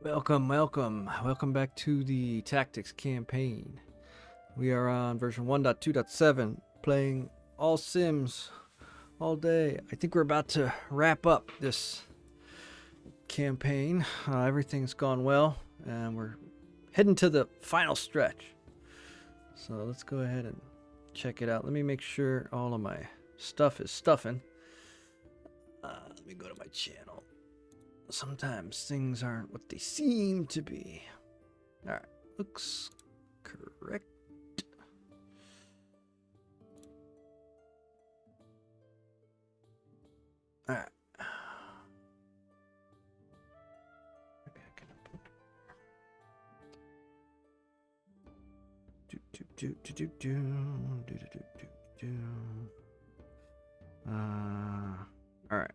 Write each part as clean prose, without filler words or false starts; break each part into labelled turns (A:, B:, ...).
A: Welcome back to the Tactics campaign. We are on version 1.2.7, playing all Sims all day. I think we're about to wrap up this campaign. Everything's gone well, and we're heading to the final stretch. So let's go ahead and check it out. Let me make sure all of my stuff is stuffing. Let me go to my channel. Sometimes things aren't what they seem to be. Alright, looks correct. Alright. Maybe I can put... Alright.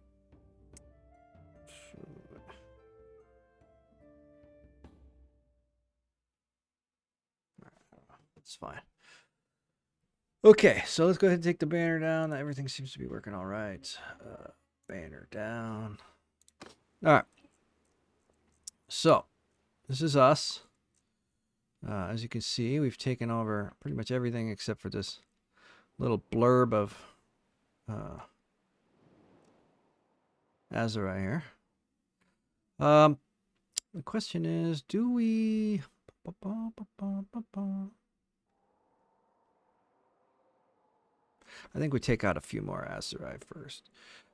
A: It's fine. Okay, so let's go ahead and take the banner down. Everything seems to be working all right. Banner down. All right. So, this is us. As you can see, we've taken over pretty much everything except for this little blurb of Azura here. The question is, do we... I think we take out a few more Aserai first.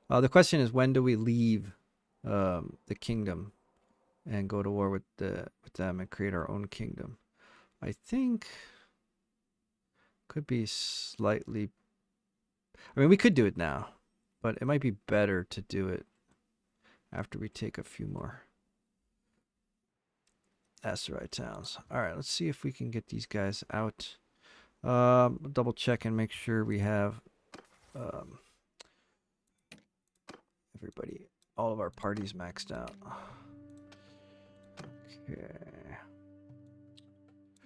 A: The question is, when do we leave the kingdom and go to war with them and create our own kingdom? I think could be slightly... I mean, we could do it now, but it might be better to do it after we take a few more Aserai towns. All right, let's see if we can get these guys out. Double check and make sure we have everybody, all of our parties maxed out. Okay.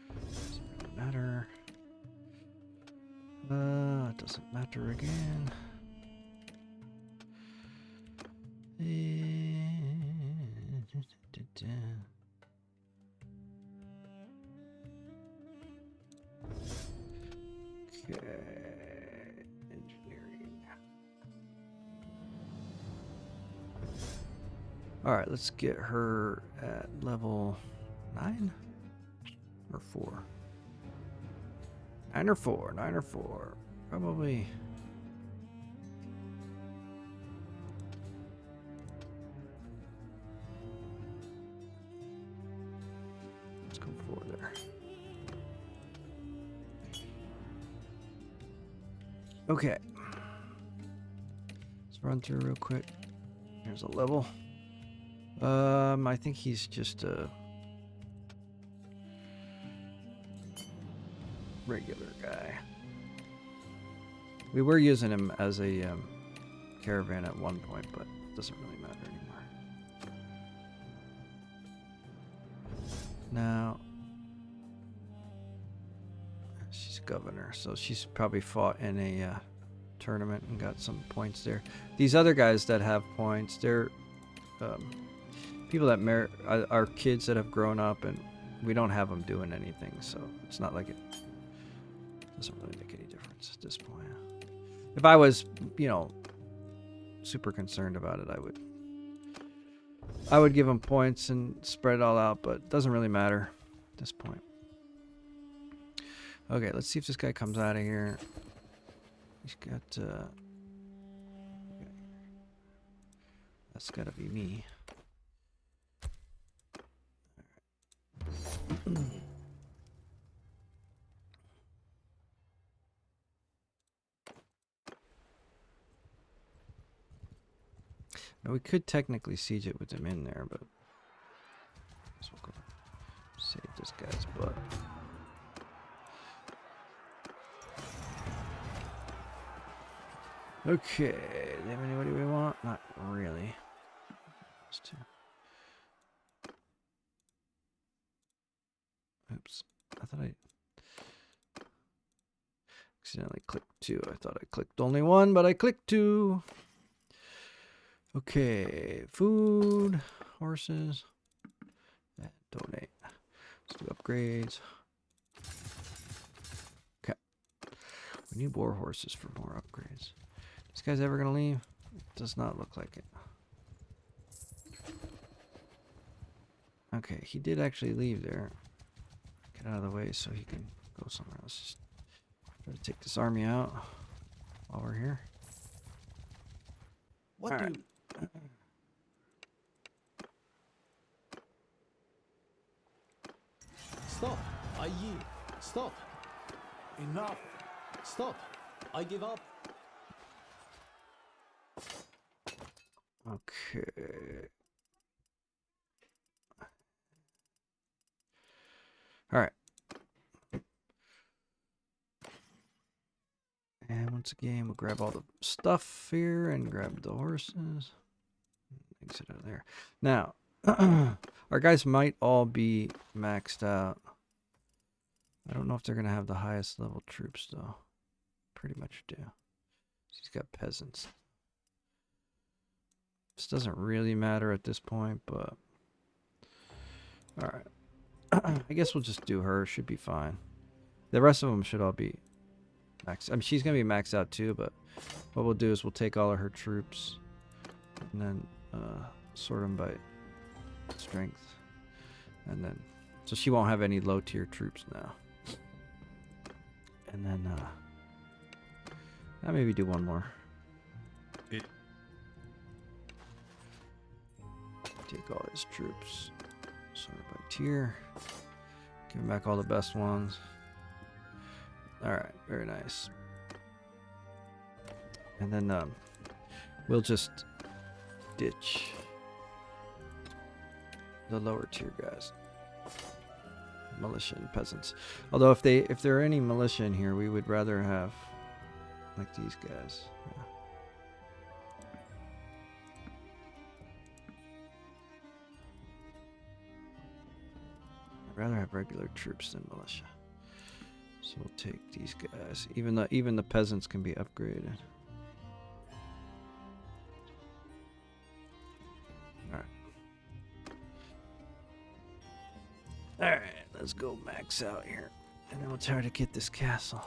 A: Doesn't really matter. It doesn't matter again. Okay, engineering. All right, let's get her at level 9 or 4. 9 or 4, 9 or 4. Probably. Let's go 4 there. Okay. Let's run through real quick. Here's a level. I think he's just a regular guy. We were using him as a caravan at one point, but it doesn't really matter anymore. Now, she's governor, so she's probably fought in a tournament and got some points there. These other guys that have points, they're people that are kids that have grown up, and we don't have them doing anything, so it's not like it doesn't really make any difference at this point. If I was, super concerned about it, I would give them points and spread it all out, but it doesn't really matter at this point. Okay, let's see if this guy comes out of here. He's got okay. That's gotta be me. All right. Now we could technically siege it with him in there, but we'll go save this guy's butt. Okay, do they have anybody we want? Not really. Just two. Oops, I thought I accidentally clicked 2. I thought I clicked only 1, but I clicked 2. Okay, food, horses, Let's do upgrades. Okay. We need war horses for more upgrades. This guy's ever gonna leave? Does not look like it. Okay, he did actually leave there. Get out of the way so he can go somewhere else. Just try to take this army out while we're here.
B: What
A: All
B: do
A: right.
B: Stop! I yield. Stop! Enough! Stop! I give up.
A: Okay. All right. And once again, we'll grab all the stuff here and grab the horses. Exit out of there. Now, our guys might all be maxed out. I don't know if they're going to have the highest level troops, though. Pretty much do. He's got peasants. This doesn't really matter at this point, but... Alright. I guess we'll just do her. Should be fine. The rest of them should all be maxed. I mean, she's going to be maxed out too, but what we'll do is we'll take all of her troops and then sort them by strength. And then... So she won't have any low tier troops now. And then, I'll maybe do one more. Take all his troops, sort by tier. Give him back all the best ones. Alright, very nice. And then, we'll just ditch the lower tier guys. Militia and peasants. Although if there are any militia in here, we would rather have like these guys. Yeah. I'd rather have regular troops than militia. So we'll take these guys. Even the peasants can be upgraded. Alright. Alright, let's go max out here. And then we'll try to get this castle.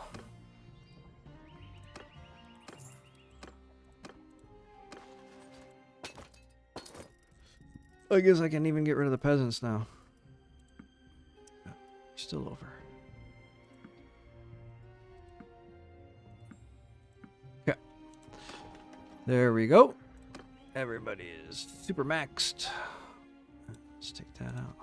A: I guess I can even get rid of the peasants now. Still over. Yeah. There we go. Everybody is super maxed. Let's take that out.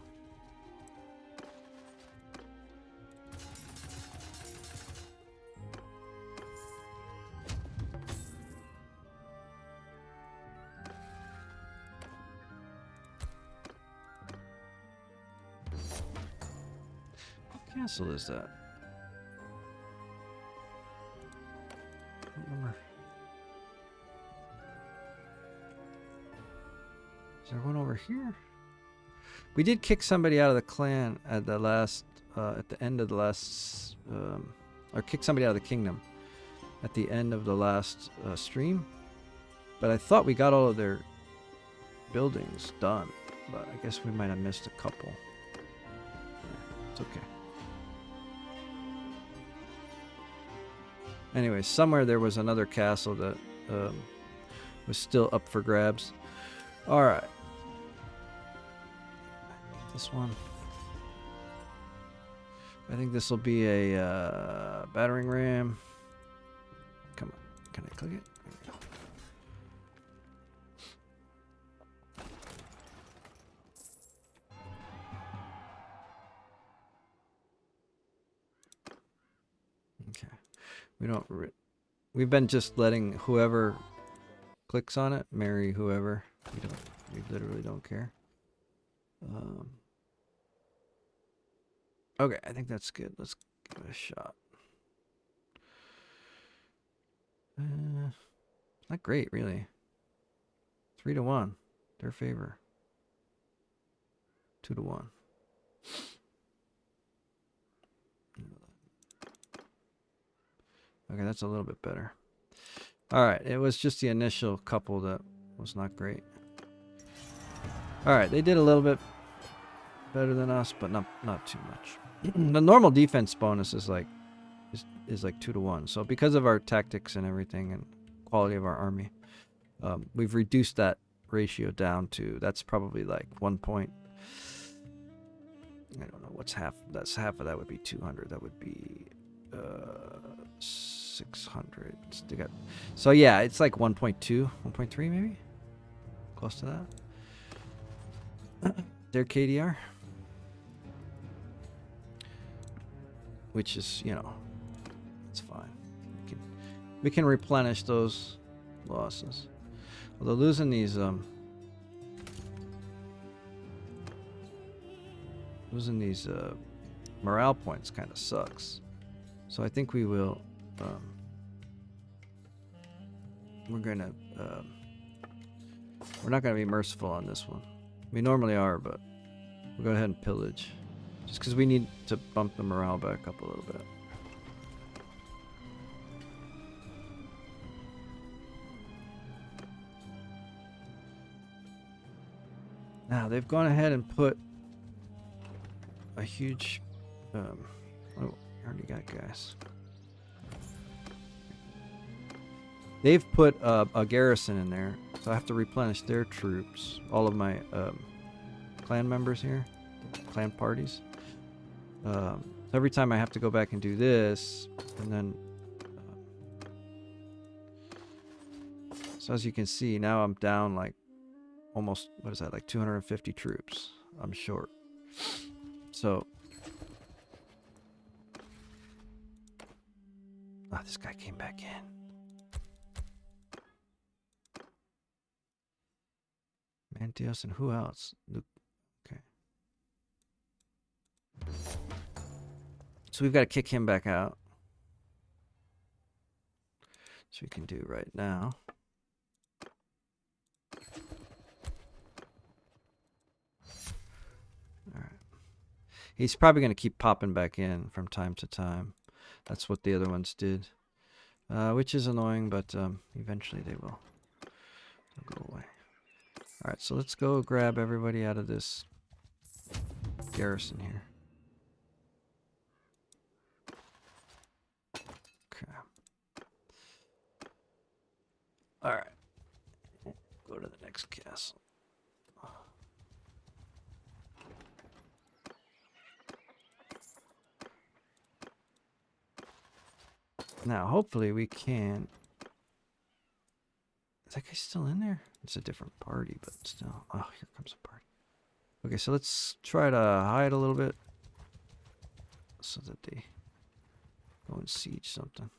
A: What castle is that? I don't remember. Is there one over here? We did kick somebody out of the clan at the last, at the end of the last, or kick somebody out of the kingdom at the end of the last stream. But I thought we got all of their buildings done, but I guess we might have missed a couple. It's okay. Anyway, somewhere there was another castle that was still up for grabs. Alright. This one. I think this will be a battering ram. Come on. Can I click it? There we go. Okay. We don't. We've been just letting whoever clicks on it marry whoever. We literally don't care. Okay, I think that's good. Let's give it a shot. Not great, really. 3-1, their favor. 2-1. Okay, that's a little bit better. Alright, it was just the initial couple that was not great. Alright, they did a little bit better than us, but not too much. The normal defense bonus is like 2 to 1. So because of our tactics and everything and quality of our army, we've reduced that ratio down to, that's probably like 1 point. I don't know what's half. That's half of that would be 200. That would be 600. So yeah, it's like 1.2, 1.3 maybe, close to that. Their KDR, which is, you know, it's fine. We can replenish those losses. Although losing these morale points kind of sucks. So I think we will we're not gonna be merciful on this one. We normally are, but we'll go ahead and pillage just because we need to bump the morale back up a little bit. Now they've gone ahead and put a huge oh, I already got guys. They've put a garrison in there, so I have to replenish their troops. All of my clan members here, clan parties. Every time I have to go back and do this, and then so as you can see, now I'm down like almost, what is that, like 250 troops. I'm short. So this guy came back in. Mantios and who else? Luke. Okay. So we've got to kick him back out. So we can do right now. Alright. He's probably going to keep popping back in from time to time. That's what the other ones did. Which is annoying, but eventually they will. They'll go away. Alright, so let's go grab everybody out of this garrison here. Okay. Alright. Go to the next castle. Now, hopefully we can... Is that guy still in there? It's a different party, but still. Oh, here comes a party. Okay, so let's try to hide a little bit so that they go and siege something.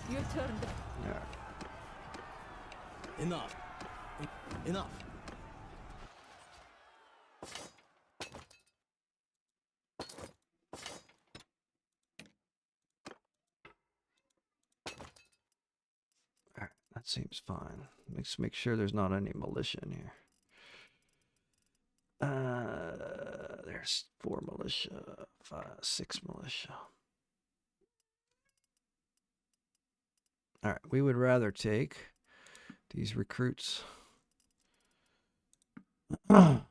C: Your turn.
A: All right.
B: Enough. Enough.
A: Alright, that seems fine. Let's make sure there's not any militia in here. There's 4 militia, 6 militia. Alright, we would rather take these recruits. Because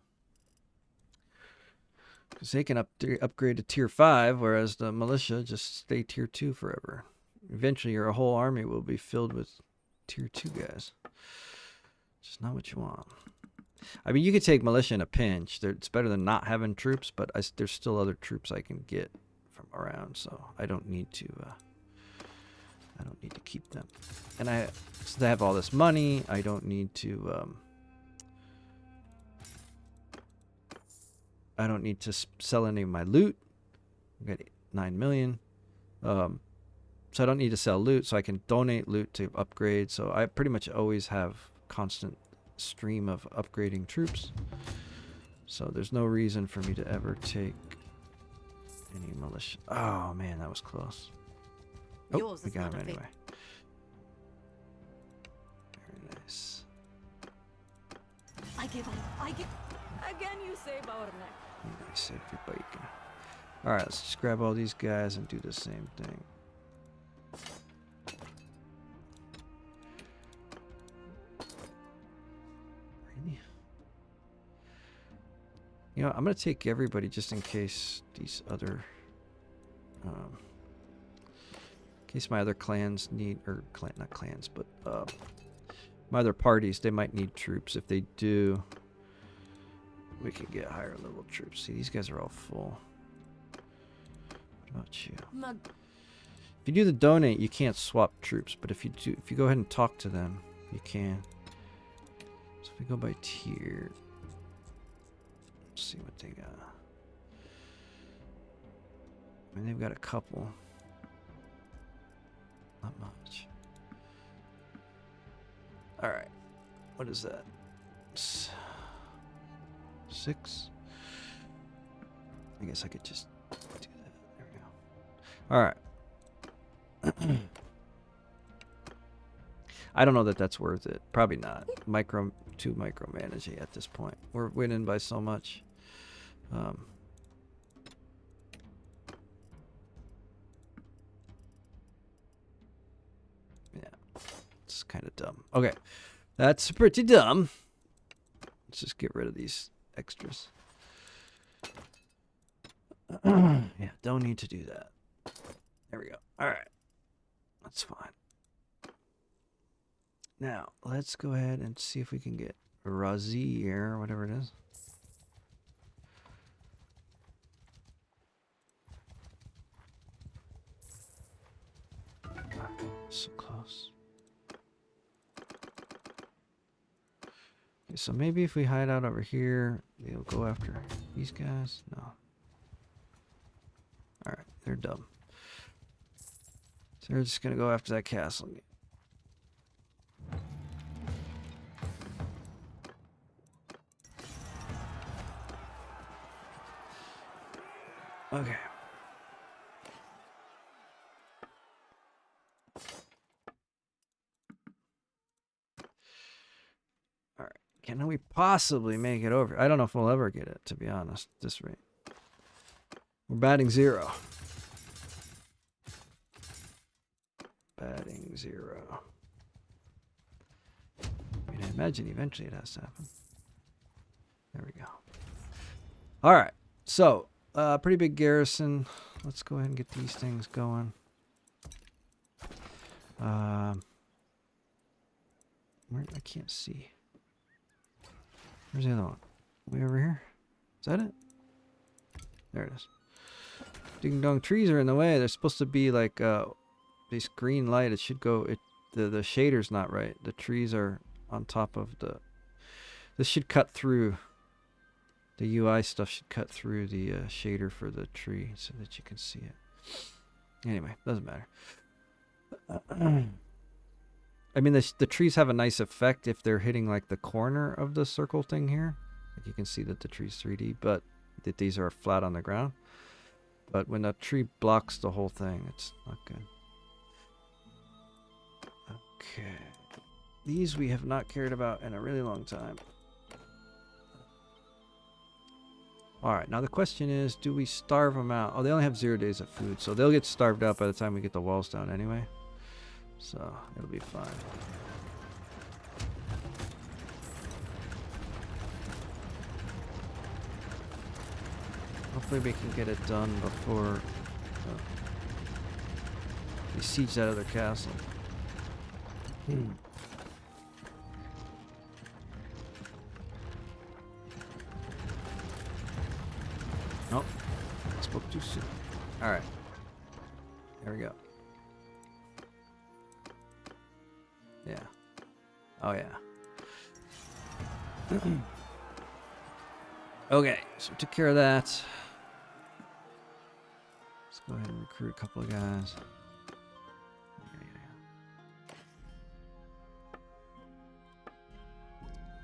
A: they can upgrade to tier 5, whereas the militia just stay tier 2 forever. Eventually your whole army will be filled with tier 2 guys. Just not what you want. I mean, you could take militia in a pinch. It's better than not having troops, but there's still other troops I can get from around, so I don't need to keep them. And since I have all this money, I don't need to sell any of my loot. I got 9 million. So I don't need to sell loot, so I can donate loot to upgrade. So I pretty much always have constant stream of upgrading troops. So there's no reason for me to ever take any militia. Oh man, that was close. Oh, we got him anyway. Very nice.
C: I give up. Again, you save our neck.
A: Nice, everybody. Alright, let's just grab all these guys and do the same thing. You know, I'm gonna take everybody just in case these other, in case my other clans need, or not clans, but my other parties, they might need troops. If they do, we can get higher level troops. See, these guys are all full. What about you? If you do the donate, you can't swap troops, but if you go ahead and talk to them, you can. So if we go by tier, let's see what they got. I mean, they've got a couple. Not much. All right, what is that? 6. I guess I could just do that. There we go. All right. I don't know that that's worth it. Probably not. Too micromanaging at this point. We're winning by so much. Yeah, it's kind of dumb. Okay, that's pretty dumb. Let's just get rid of these extras. Yeah, don't need to do that. There we go. All right. That's fine. Now, let's go ahead and see if we can get Razir, or whatever it is. So close. Okay, so maybe if we hide out over here, they'll go after these guys. No. Alright, they're dumb. So they're just gonna go after that castle. Okay. Alright. Can we possibly make it over? I don't know if we'll ever get it, to be honest, at this rate. We're batting 0. Batting 0. I mean, I imagine eventually it has to happen. There we go. Alright. So, pretty big garrison. Let's go ahead and get these things going. Where, I can't see. Where's the other one? Way over here? Is that it? There it is. Ding dong, trees are in the way. They're supposed to be like this green light. It should go. The shader's not right. The trees are on top of the. This should cut through. The UI stuff should cut through the shader for the tree so that you can see it. Anyway, doesn't matter. I mean, the trees have a nice effect if they're hitting like the corner of the circle thing here. Like you can see that the tree's 3D, but that these are flat on the ground. But when a tree blocks the whole thing, it's not good. Okay. These we have not cared about in a really long time. Alright, now the question is, do we starve them out? Oh, they only have 0 days of food, so they'll get starved out by the time we get the walls down anyway. So, it'll be fine. Hopefully we can get it done before we siege that other castle. Nope. Spoke too soon. Alright. There we go. Yeah. Oh, yeah. Okay, so we took care of that. Let's go ahead and recruit a couple of guys.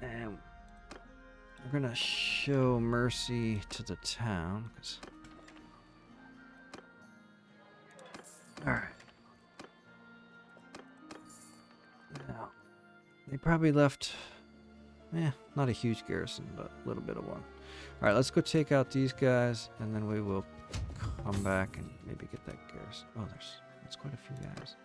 A: And we're gonna show mercy to the town. Alright. Now, they probably left, not a huge garrison, but a little bit of one. Alright, let's go take out these guys, and then we will come back and maybe get that garrison. Oh, that's quite a few guys.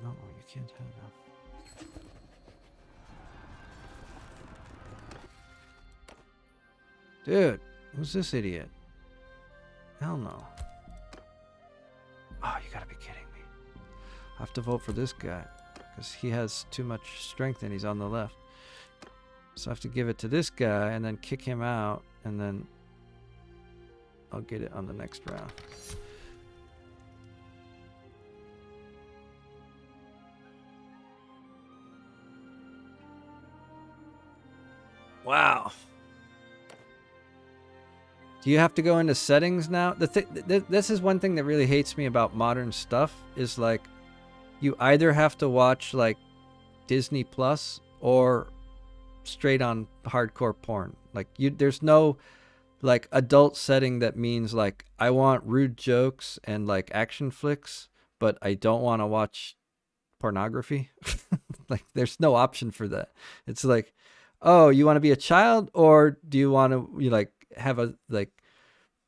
A: No, you can't have them. Dude, who's this idiot? Hell no. Oh, you gotta be kidding me. I have to vote for this guy because he has too much strength and he's on the left. So I have to give it to this guy and then kick him out, and then I'll get it on the next round. Wow. Do you have to go into settings now? This is one thing that really hates me about modern stuff is like you either have to watch like Disney Plus or straight on hardcore porn. Like there's no like adult setting that means like I want rude jokes and like action flicks, but I don't want to watch pornography. Like there's no option for that. It's like, oh, you want to be a child, or do you want to like have a like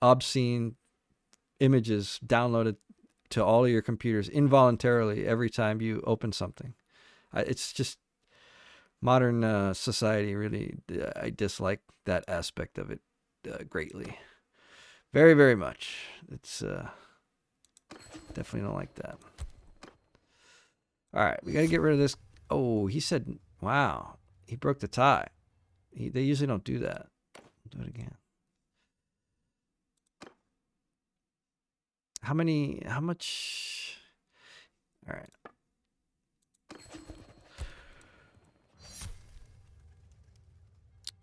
A: obscene images downloaded to all of your computers involuntarily every time you open something? It's just modern society. Really, I dislike that aspect of it greatly, very, very much. It's definitely don't like that. All right, we got to get rid of this. Oh, he said, wow, he broke the tie. They usually don't do that. Do it again. How much? All right.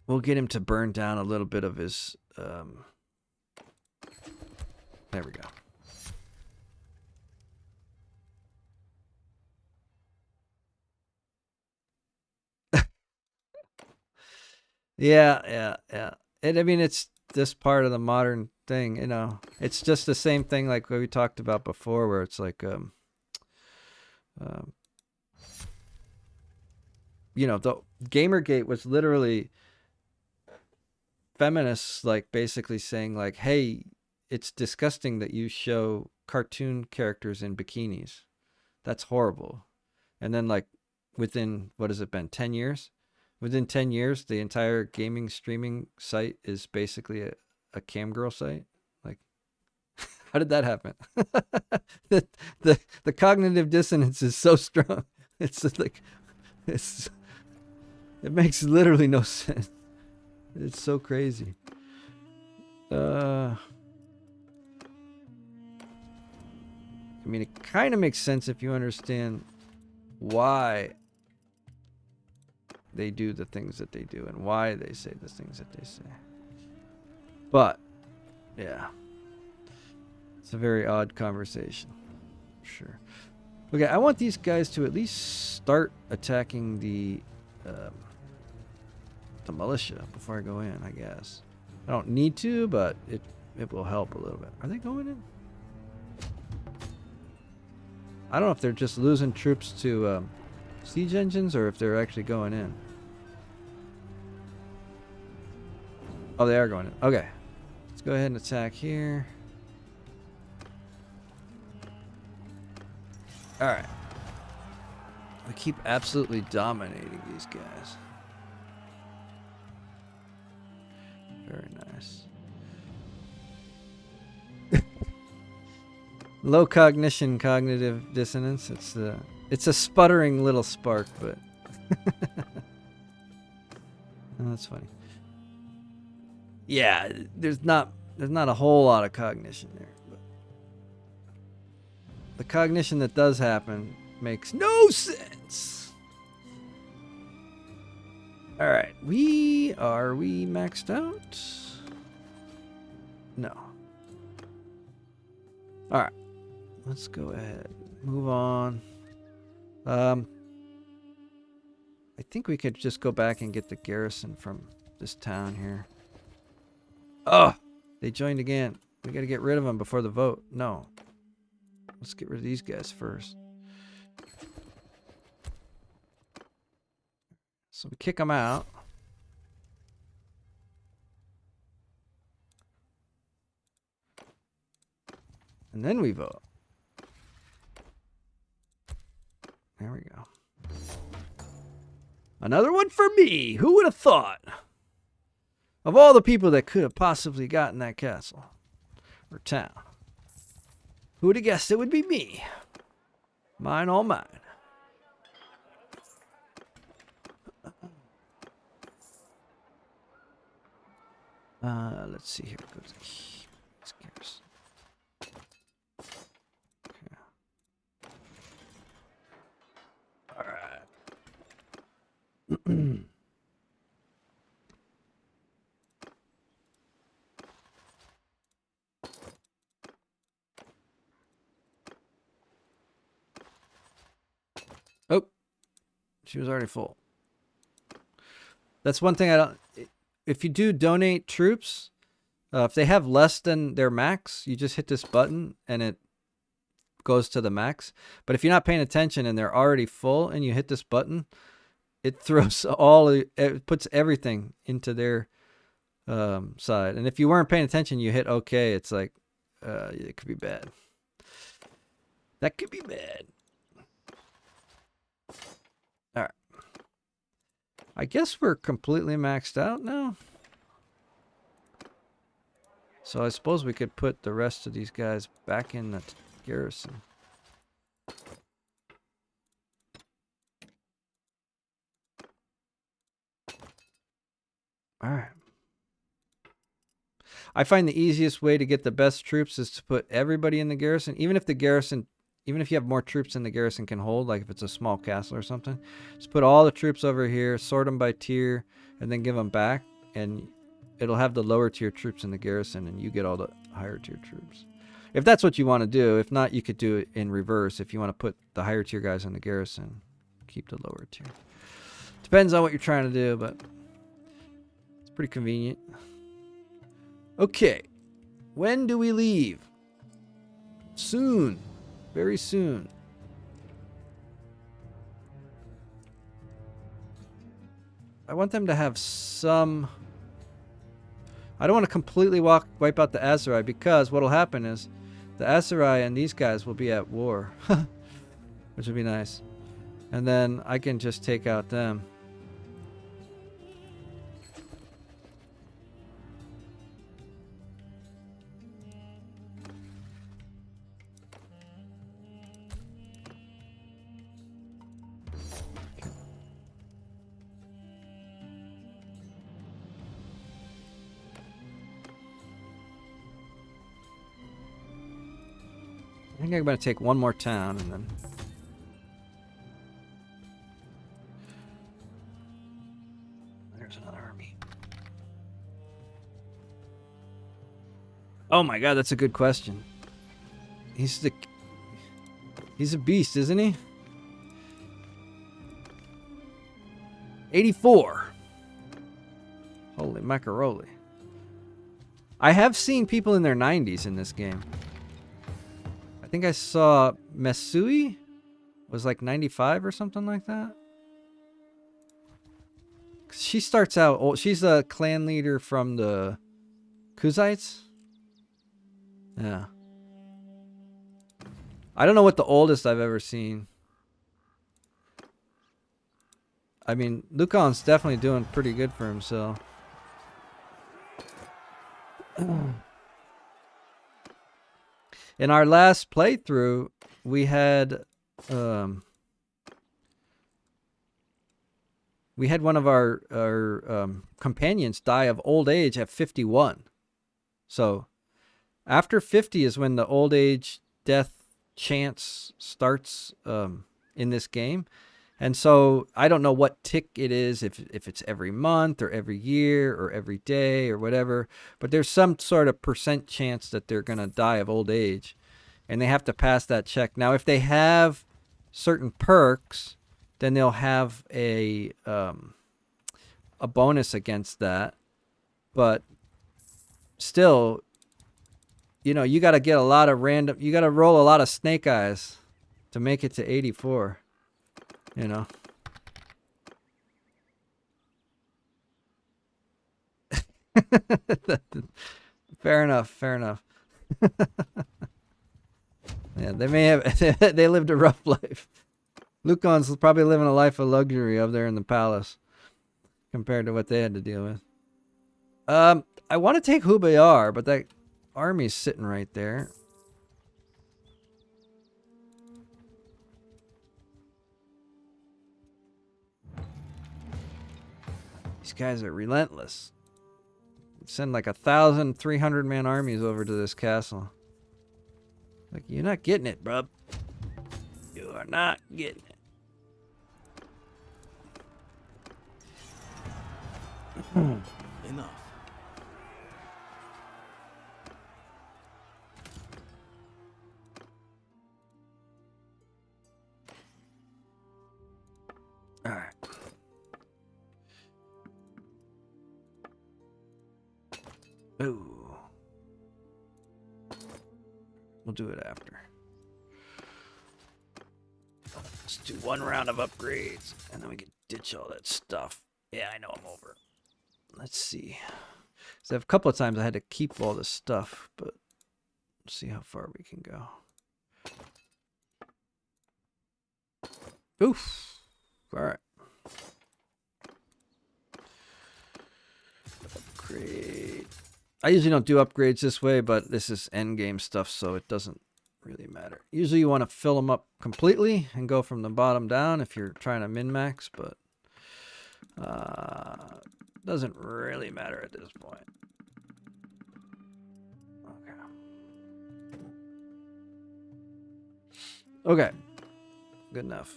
A: We'll get him to burn down a little bit of his, there we go. Yeah. And I mean, it's this part of the modern thing, you know. It's just the same thing like what we talked about before, where it's like, you know, the Gamergate was literally feminists like basically saying like, hey, it's disgusting that you show cartoon characters in bikinis. That's horrible. And then like within, what has it been, 10 years? Within 10 years, the entire gaming streaming site is basically a cam girl site. Like, how did that happen? the cognitive dissonance is so strong. It's just like, it makes literally no sense. It's so crazy. I mean, it kind of makes sense if you understand why they do the things that they do and why they say the things that they say. But, yeah. It's a very odd conversation. Sure. Okay, I want these guys to at least start attacking the militia before I go in, I guess. I don't need to, but it will help a little bit. Are they going in? I don't know if they're just losing troops to siege engines or if they're actually going in. Oh, they are going in. Okay. Let's go ahead and attack here. Alright. We keep absolutely dominating these guys. Very nice. Low cognition, cognitive dissonance. It's a sputtering little spark, but oh, that's funny. Yeah, there's not a whole lot of cognition there, but the cognition that does happen makes no sense. All right, are we maxed out? No. All right, let's go ahead, move on. I think we could just go back and get the garrison from this town here. Oh, they joined again. We got to get rid of them before the vote. No. Let's get rid of these guys first. So we kick them out. And then we vote. There we go. Another one for me. Who would have thought? Of all the people that could have possibly gotten that castle or town, who would have guessed it would be me? Mine, all mine. Let's see here. Go to the garrison. Okay. All right. Oh, she was already full. That's one thing I don't. If you do donate troops, if they have less than their max, you just hit this button and it goes to the max. But if you're not paying attention and they're already full and you hit this button, it throws it puts everything into their side. And if you weren't paying attention, you hit OK. It's like, it could be bad. That could be bad. All right. I guess we're completely maxed out now. So I suppose we could put the rest of these guys back in the garrison. All right. I find the easiest way to get the best troops is to put everybody in the garrison, even if you have more troops than the garrison can hold, like if it's a small castle or something. Just put all the troops over here, sort them by tier, and then give them back, and it'll have the lower tier troops in the garrison, and you get all the higher tier troops. If that's what you want to do. If not, you could do it in reverse. If you want to put the higher tier guys in the garrison, keep the lower tier. Depends on what you're trying to do, but it's pretty convenient. Okay. When do we leave? Soon. Very soon. I want them to have some... I don't want to completely wipe out the Aserai, because what will happen is the Aserai and these guys will be at war. Which would be nice. And then I can just take out them. I think I'm going to take one more town and then... There's another army. Oh my god, that's a good question. He's a beast, isn't he? 84. Holy macaroni. I have seen people in their 90s in this game. I think I saw Mesui was like 95 or something like that. She starts out old. She's a clan leader from the Kuzites. Yeah. I don't know what the oldest I've ever seen. I mean, Lucan's definitely doing pretty good for himself. In our last playthrough, we had one of our companions die of old age at 51. So after 50 is when the old age death chance starts in this game. And so I don't know what tick it is, if it's every month or every year or every day or whatever, but there's some sort of percent chance that they're going to die of old age, and they have to pass that check. Now, if they have certain perks, then they'll have a bonus against that. But still, you know, you got to get a lot of you got to roll a lot of snake eyes to make it to 84. You know. Fair enough. Fair enough. Yeah, they may have. They lived a rough life. Lucan's probably living a life of luxury up there in the palace, compared to what they had to deal with. I want to take Hubayar, but that army's sitting right there. These guys are relentless. Send like 1,300-man armies over to this castle. Like, you're not getting it, bruh. You are not getting it.
B: Enough.
A: All right. Ooh. We'll do it after. Let's do one round of upgrades, and then we can ditch all that stuff. Yeah, I know I'm over. Let's see. So a couple of times I had to keep all this stuff, but let's see how far we can go. Oof. All right. Upgrade. I usually don't do upgrades this way, but this is endgame stuff, so it doesn't really matter. Usually you want to fill them up completely and go from the bottom down if you're trying to min-max, but doesn't really matter at this point. Okay. Good enough.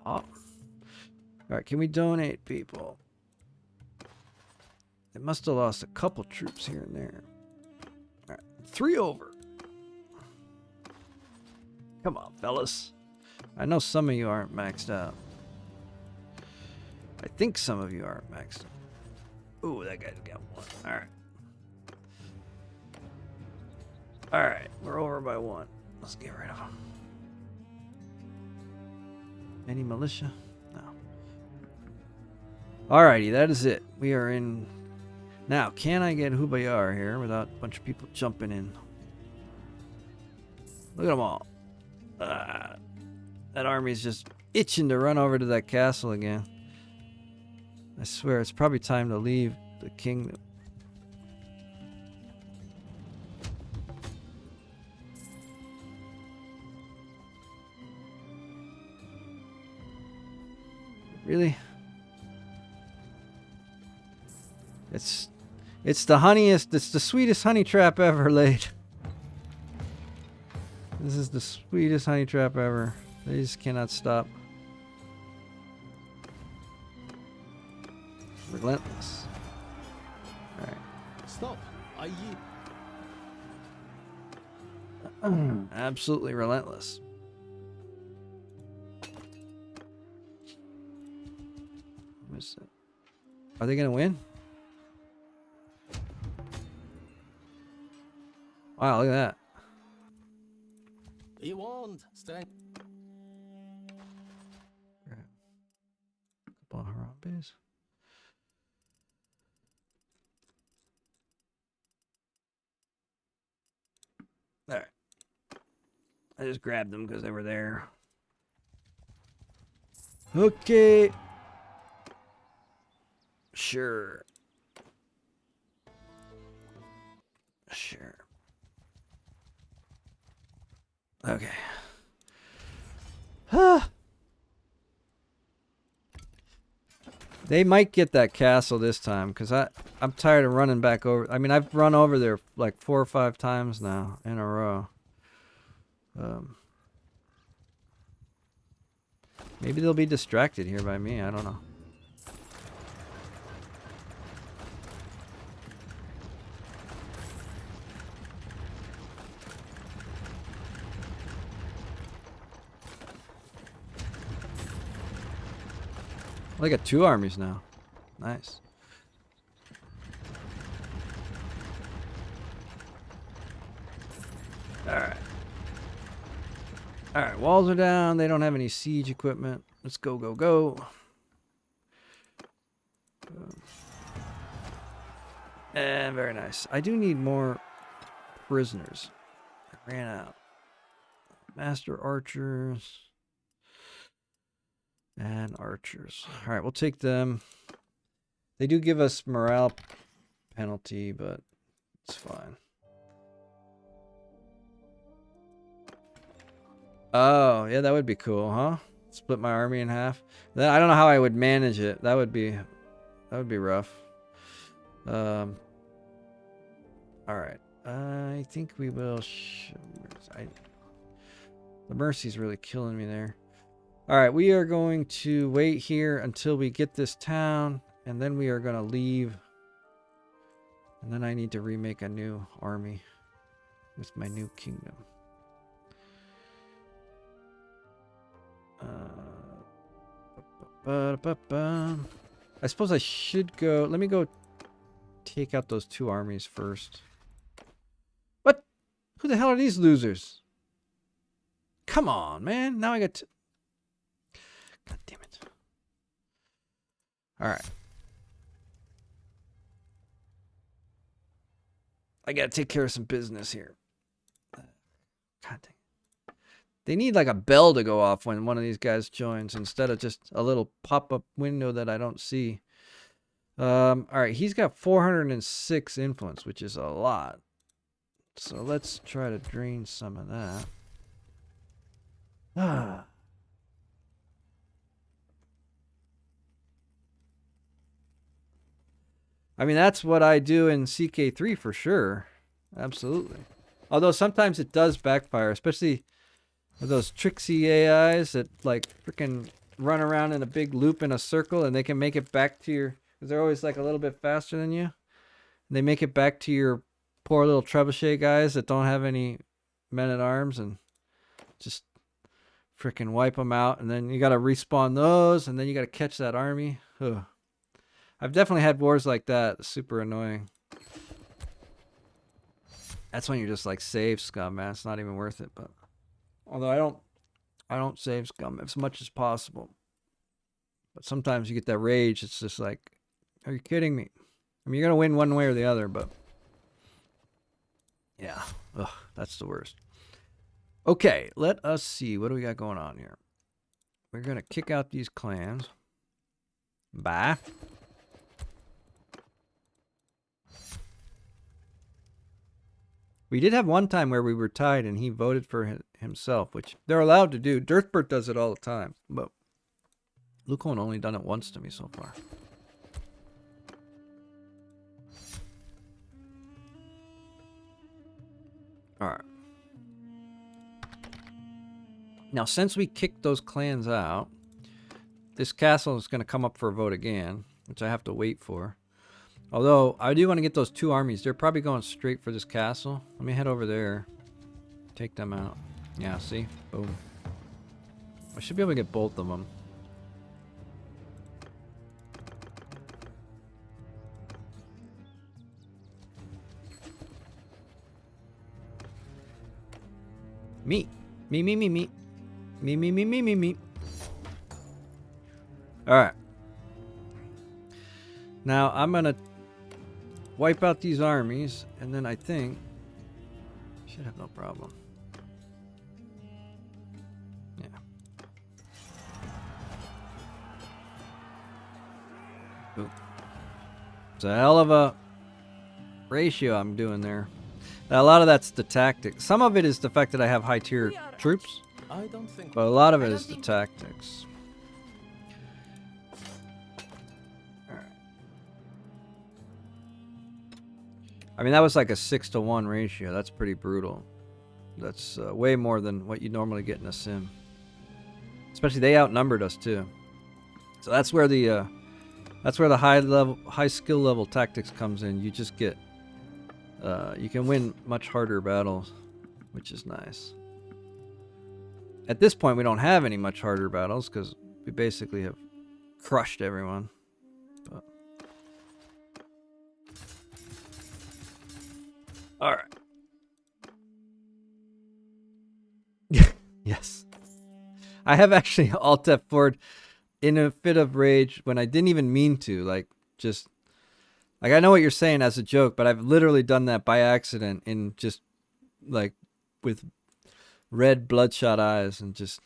A: Oh. All right, can we donate people? They must have lost a couple troops here and there. All right, 3 over. Come on, fellas. I know some of you aren't maxed out. I think some of you aren't maxed out. Ooh, that guy's got 1. All right. All right, we're over by 1. Let's get rid of them. Any militia? No. Alrighty, that is it. We are in. Now, can I get Hubayar here without a bunch of people jumping in? Look at them all. That army is just itching to run over to that castle again. I swear, it's probably time to leave the kingdom. Really? It's the honeyest, it's the sweetest honey trap ever laid. This is the sweetest honey trap ever. They just cannot stop. Relentless. Alright.
B: Stop. I
A: Absolutely relentless. Are they gonna win? Wow, look at that.
B: He won't. Strength.
A: Couple of Harambees. Alright. I just grabbed them because they were there. Okay. Sure. Sure. Okay. They might get that castle this time because I'm tired of running back over. I mean, I've run over there like 4 or 5 times now in a row. Maybe they'll be distracted here by me. I don't know. I got 2 armies now. Nice. Alright. Alright, walls are down. They don't have any siege equipment. Let's go, go, go. And very nice. I do need more prisoners. I ran out. Master archers. And archers. All right, we'll take them. They do give us morale penalty, but it's fine. Oh, yeah, that would be cool, huh? Split my army in half. Then I don't know how I would manage it. That would be rough. All right. I think we will. The mercy's really killing me there. All right, we are going to wait here until we get this town, and then we are going to leave. And then I need to remake a new army with my new kingdom. I suppose I should go. Let me go take out those 2 armies first. What? Who the hell are these losers? Come on, man. Now I got to... God damn it. All right. I got to take care of some business here. God dang. They need like a bell to go off when one of these guys joins instead of just a little pop-up window that I don't see. All right, he's got 406 influence, which is a lot. So let's try to drain some of that. I mean, that's what I do in CK3 for sure. Absolutely. Although sometimes it does backfire, especially with those tricksy AIs that like freaking run around in a big loop in a circle, and they can make it back to your... Because they're always like a little bit faster than you. And they make it back to your poor little trebuchet guys that don't have any men-at-arms and just freaking wipe them out. And then you got to respawn those, and then you got to catch that army. Ugh. I've definitely had wars like that. Super annoying. That's when you're just like, save scum, man. It's not even worth it. But although I don't save scum as much as possible. But sometimes you get that rage. It's just like, are you kidding me? I mean, you're gonna win one way or the other, but yeah, ugh, that's the worst. Okay, let us see. What do we got going on here? We're gonna kick out these clans. Bye. We did have one time where we were tied and he voted for himself, which they're allowed to do. Dirtbert does it all the time, but Lucone only done it once to me so far. Alright. Now, since we kicked those clans out, this castle is going to come up for a vote again, which I have to wait for. Although, I do want to get those 2 armies. They're probably going straight for this castle. Let me head over there. Take them out. Yeah, see? Boom. I should be able to get both of them. Me. Me. Me. Alright. Now, I'm going to wipe out these armies, and then I think... should have no problem. Yeah. Ooh. It's a hell of a ratio I'm doing there. Now, a lot of that's the tactics. Some of it is the fact that I have high tier troops,
B: I don't think.
A: but a lot of it is the tactics. Alright. I mean, that was like a 6-to-1 ratio. That's pretty brutal. That's way more than what you normally get in a sim. Especially they outnumbered us too. So that's where the high skill level tactics comes in. You just get you can win much harder battles, which is nice. At this point, we don't have any much harder battles because we basically have crushed everyone. But... all right. Yes. I have actually alt F4'd in a fit of rage when I didn't even mean to. Like, just... like, I know what you're saying as a joke, but I've literally done that by accident in just, like, with red bloodshot eyes and just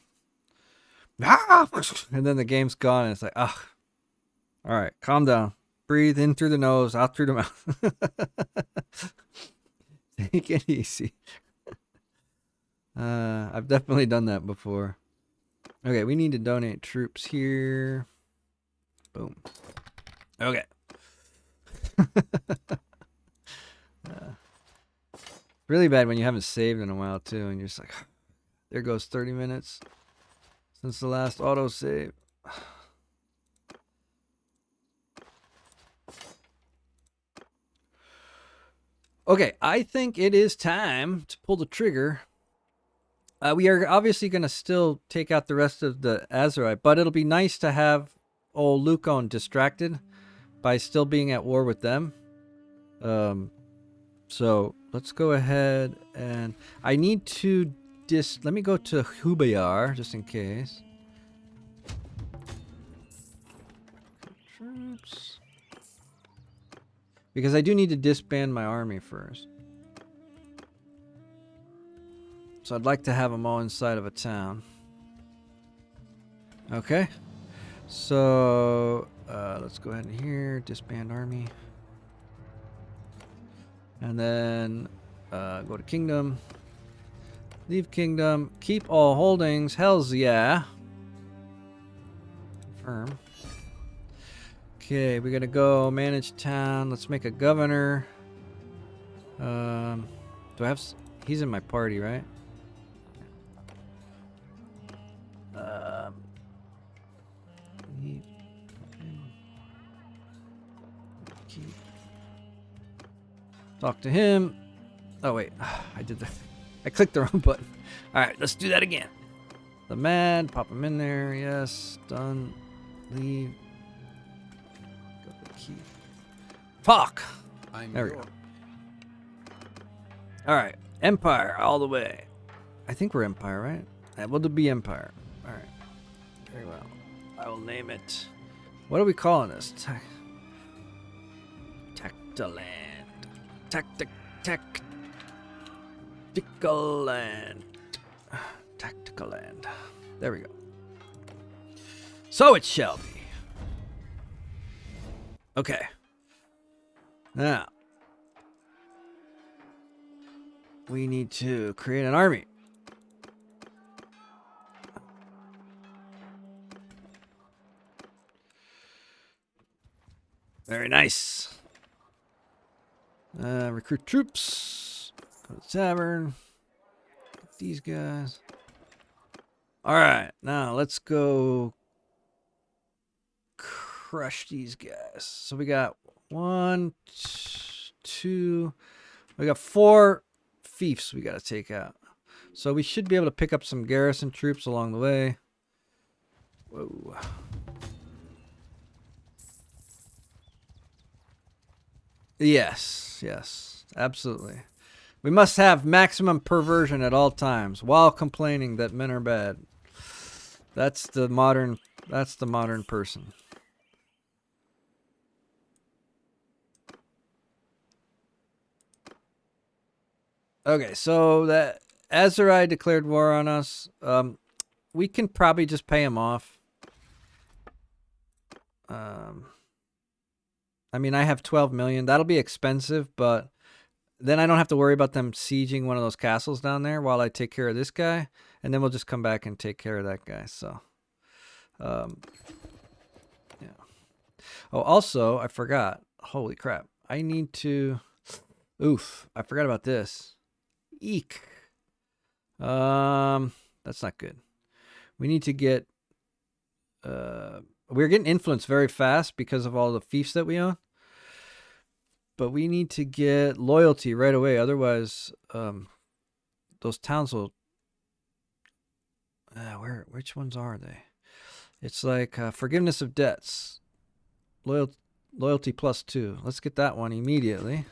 A: Ah! And then the game's gone, and it's like, ah, all right, calm down. Breathe in through the nose, out through the mouth. Take it easy. I've definitely done that before. Okay, we need to donate troops here. Boom. Okay. Really bad when you haven't saved in a while too, and you're just like, there goes 30 minutes since the last autosave. Okay, I think it is time to pull the trigger. We are obviously going to still take out the rest of the Azerite, but it'll be nice to have old Lukon distracted by still being at war with them. So let's go ahead and I need to let me go to Hubayar just in case. Troops. Because I do need to disband my army first. So I'd like to have them all inside of a town. Okay. So let's go ahead and here, disband army. And then go to kingdom. Leave kingdom. Keep all holdings. Hells yeah. Confirm. Okay, we gotta go manage town. Let's make a governor. Do I have... He's in my party, right? Talk to him. Oh, wait. I did that. I clicked the wrong button. All right, let's do that again. The mad. Pop him in there. Yes. Done. Leave. Go to the key. Fuck. There we go. All right. Empire all the way. I think we're Empire, right? We'll be Empire. All right. Very well. I will name it. What are we calling this? Tactaland. Tactical land. Tactical land. There we go. So it shall be. Okay. Now. We need to create an army. Very nice. Recruit troops. Go to the tavern. Get these guys. Alright, now let's go crush these guys. So we got 1, 2. We got 4 fiefs we gotta take out. So we should be able to pick up some garrison troops along the way. Whoa. Yes, absolutely. We must have maximum perversion at all times while complaining that men are bad. That's the modern person. Okay, so that Azerai declared war on us. We can probably just pay him off. I mean, I have 12 million. That'll be expensive, but then I don't have to worry about them sieging one of those castles down there while I take care of this guy. And then we'll just come back and take care of that guy. So, yeah. Oh, also, I forgot. Holy crap. I need to... Oof. I forgot about this. Eek. That's not good. We need to get... We're getting influence very fast because of all the fiefs that we own. But we need to get loyalty right away. Otherwise, those towns will... which ones are they? It's like forgiveness of debts. Loyalty +2. Let's get that one immediately.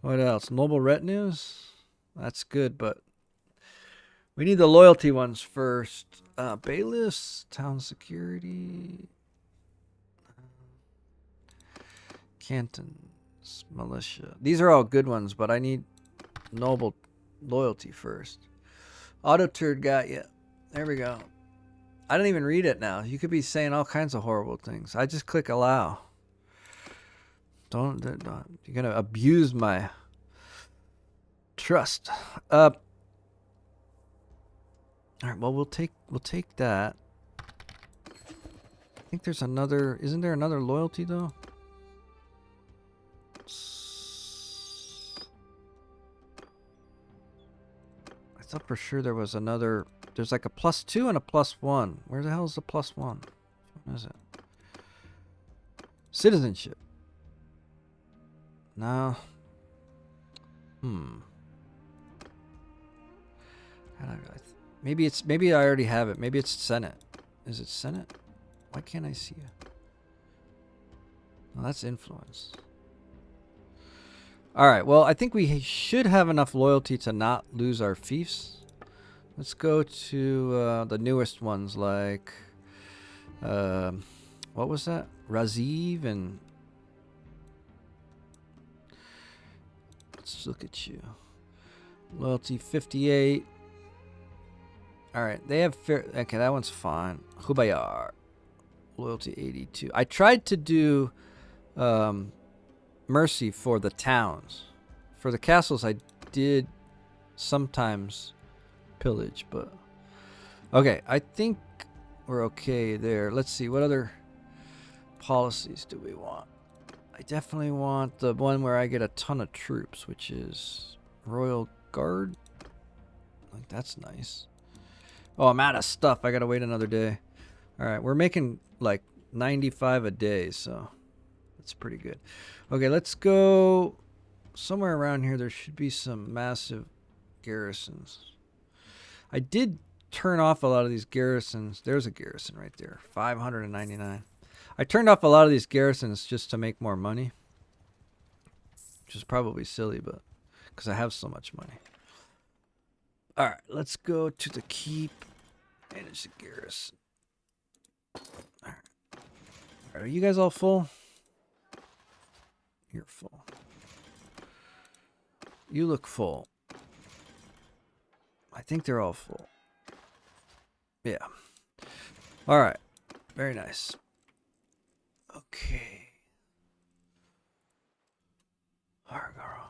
A: What else? Noble retinues? That's good, but we need the loyalty ones first. Bailiffs, town security, cantons, militia. These are all good ones, but I need noble loyalty first. Auto turd got you. There we go. I don't even read it now. You could be saying all kinds of horrible things. I just click allow. Don't you're gonna abuse my trust. All right. Well, we'll take that. I think there's another. Isn't there another loyalty though? I thought for sure there was another. There's like a +2 and a +1. Where the hell is the +1? What is it? Citizenship. No. Maybe I already have it. Maybe it's Senate. Is it Senate? Why can't I see it? Well, that's influence. All right. Well, I think we should have enough loyalty to not lose our fiefs. Let's go to the newest ones like what was that? Raziv and let's look at you. Loyalty 58. All right, they have fair. Okay, that one's fine. Hubayar, loyalty 82. I tried to do mercy for the towns. For the castles, I did sometimes pillage, but okay. I think we're okay there. Let's see, what other policies do we want? I definitely want the one where I get a ton of troops, which is Royal Guard. Like that's nice. Oh, I'm out of stuff. I gotta wait another day. All right, we're making like 95 a day, so that's pretty good. Okay, let's go somewhere around here. There should be some massive garrisons. I did turn off a lot of these garrisons. There's a garrison right there, 599. I turned off a lot of these garrisons just to make more money, which is probably silly, but because I have so much money. All right, let's go to the keep. Manage the garrison. All right. Are you guys all full? You're full. You look full. I think they're all full. Yeah. All right. Very nice. Okay. Argara.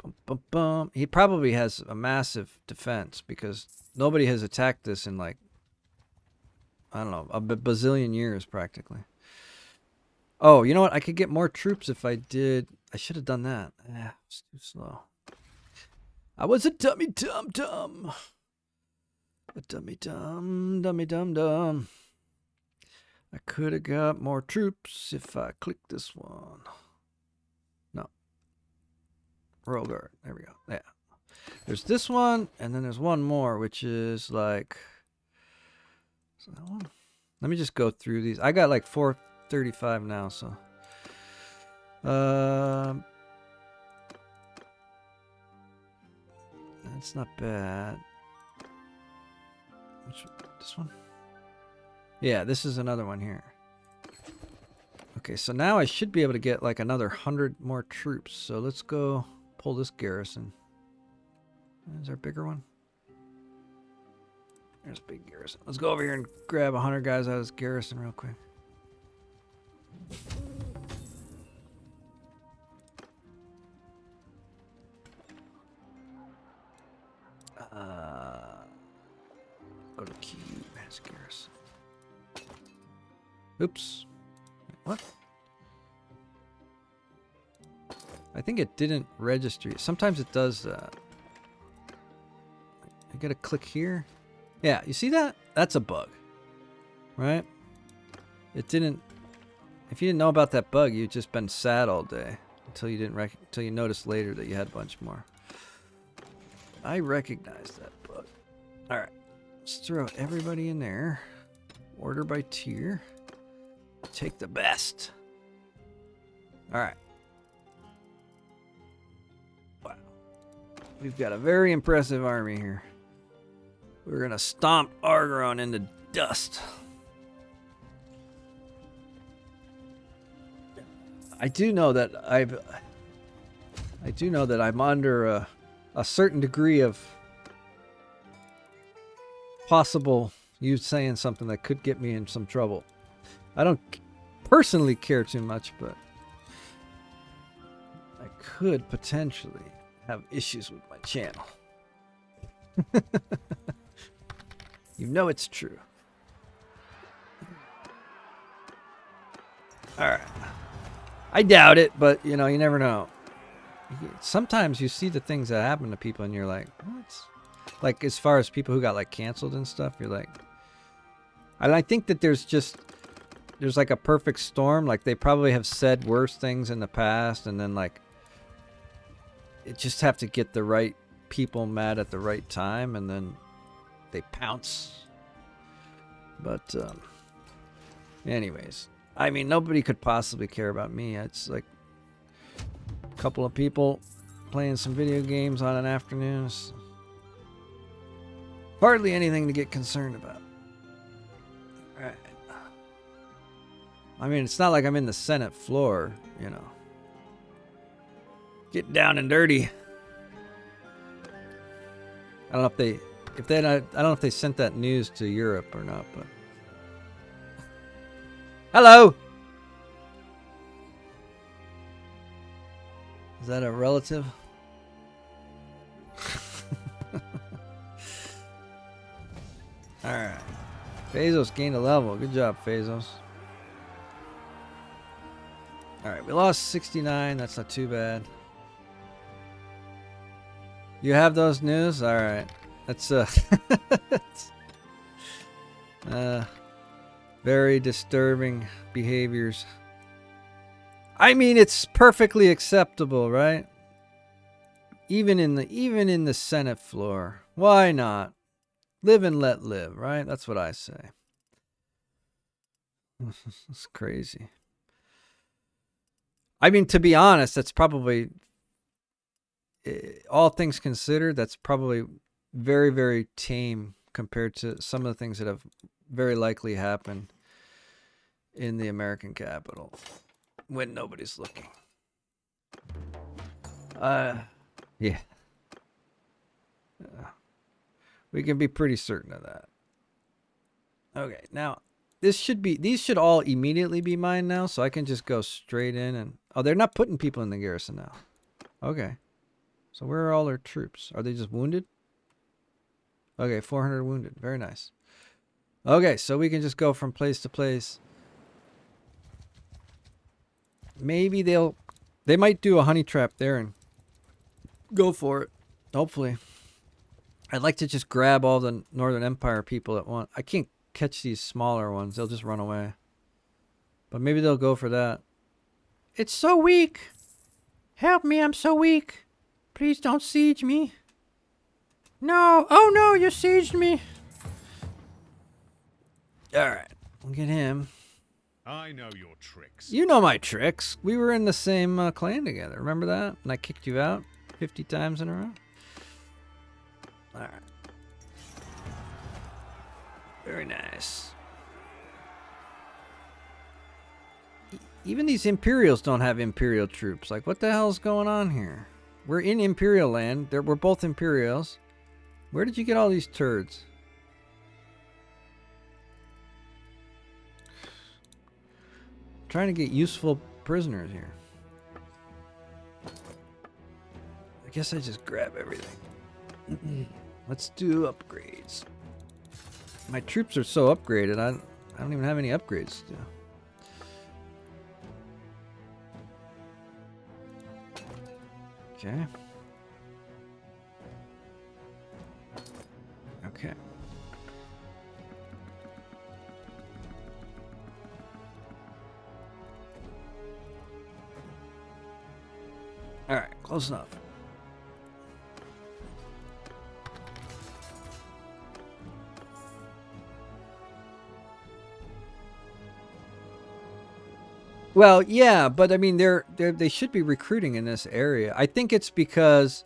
A: Bum, bum, bum. He probably has a massive defense because nobody has attacked this in like, I don't know, a bazillion years practically. Oh, you know what? I could get more troops if I did. I should have done that. It's too slow. I was a dummy dum. A dummy dum. I could have got more troops if I clicked this one. No. Royal Guard. There we go. Yeah. There's this one, and then there's one more, which is like... Is that one? Let me just go through these. I got like 435 now, so... That's not bad. This one? Yeah, this is another one here. Okay, so now I should be able to get like another 100 more troops. So let's go pull this garrison. Is there a bigger one? There's a big garrison. Let's go over here and grab 100 guys out of this garrison real quick. Go to key mass garrison. Oops. What? I think it didn't register. Sometimes it does that. I gotta click here. Yeah, you see that? That's a bug. Right? It didn't... If you didn't know about that bug, you'd just been sad all day. Until you didn't until you noticed later that you had a bunch more. I recognize that bug. Alright. Let's throw everybody in there. Order by tier. Take the best. Alright. Wow. We've got a very impressive army here. We're gonna stomp Argeron into dust. I do know that I do know that I'm under a certain degree of possible you saying something that could get me in some trouble. I don't personally care too much, but I could potentially have issues with my channel. You know it's true. Alright. I doubt it, but, you know, you never know. Sometimes you see the things that happen to people and you're like, what? Like, as far as people who got, like, canceled and stuff, you're like... And I think that there's like a perfect storm. Like, they probably have said worse things in the past, and then, like... It just have to get the right people mad at the right time, and then they pounce. But, anyways... I mean, nobody could possibly care about me. It's like a couple of people playing some video games on an afternoon. It's hardly anything to get concerned about. Right. I mean, it's not like I'm in the Senate floor, you know. Get down and dirty. I don't know I don't know if they sent that news to Europe or not, but. Hello! Is that a relative? Alright. Bezos gained a level. Good job, Bezos. Alright, we lost 69. That's not too bad. You have those news? Alright. That's very disturbing behaviors. I mean, it's perfectly acceptable, right? Even in the Senate floor. Why not? Live and let live, right? That's what I say. It's crazy. I mean, to be honest, that's probably, all things considered, that's probably very, very tame compared to some of the things that have very likely happen in the American Capitol when nobody's looking. Yeah. We can be pretty certain of that. Okay, now these should all immediately be mine now, so I can just go straight in and they're not putting people in the garrison now. Okay. So where are all their troops? Are they just wounded? Okay, 400 wounded. Very nice. Okay, so we can just go from place to place. Maybe they might do a honey trap there and go for it. Hopefully. I'd like to just grab all the Northern Empire people at once. I can't catch these smaller ones. They'll just run away. But maybe they'll go for that. It's so weak. Help me, I'm so weak. Please don't siege me. No. Oh no, you sieged me. Alright, we'll get him.
D: I know your tricks.
A: You know my tricks. We were in the same clan together. Remember that? And I kicked you out 50 times in a row? Alright. Very nice. Even these Imperials don't have Imperial troops. Like, what the hell's going on here? We're in Imperial land. We're both Imperials. Where did you get all these turds? Trying to get useful prisoners here. I guess I just grab everything. Let's do upgrades. My troops are so upgraded, I don't even have any upgrades to do. Okay. Okay. All right, close enough. Well, yeah, but I mean, they should be recruiting in this area. I think it's because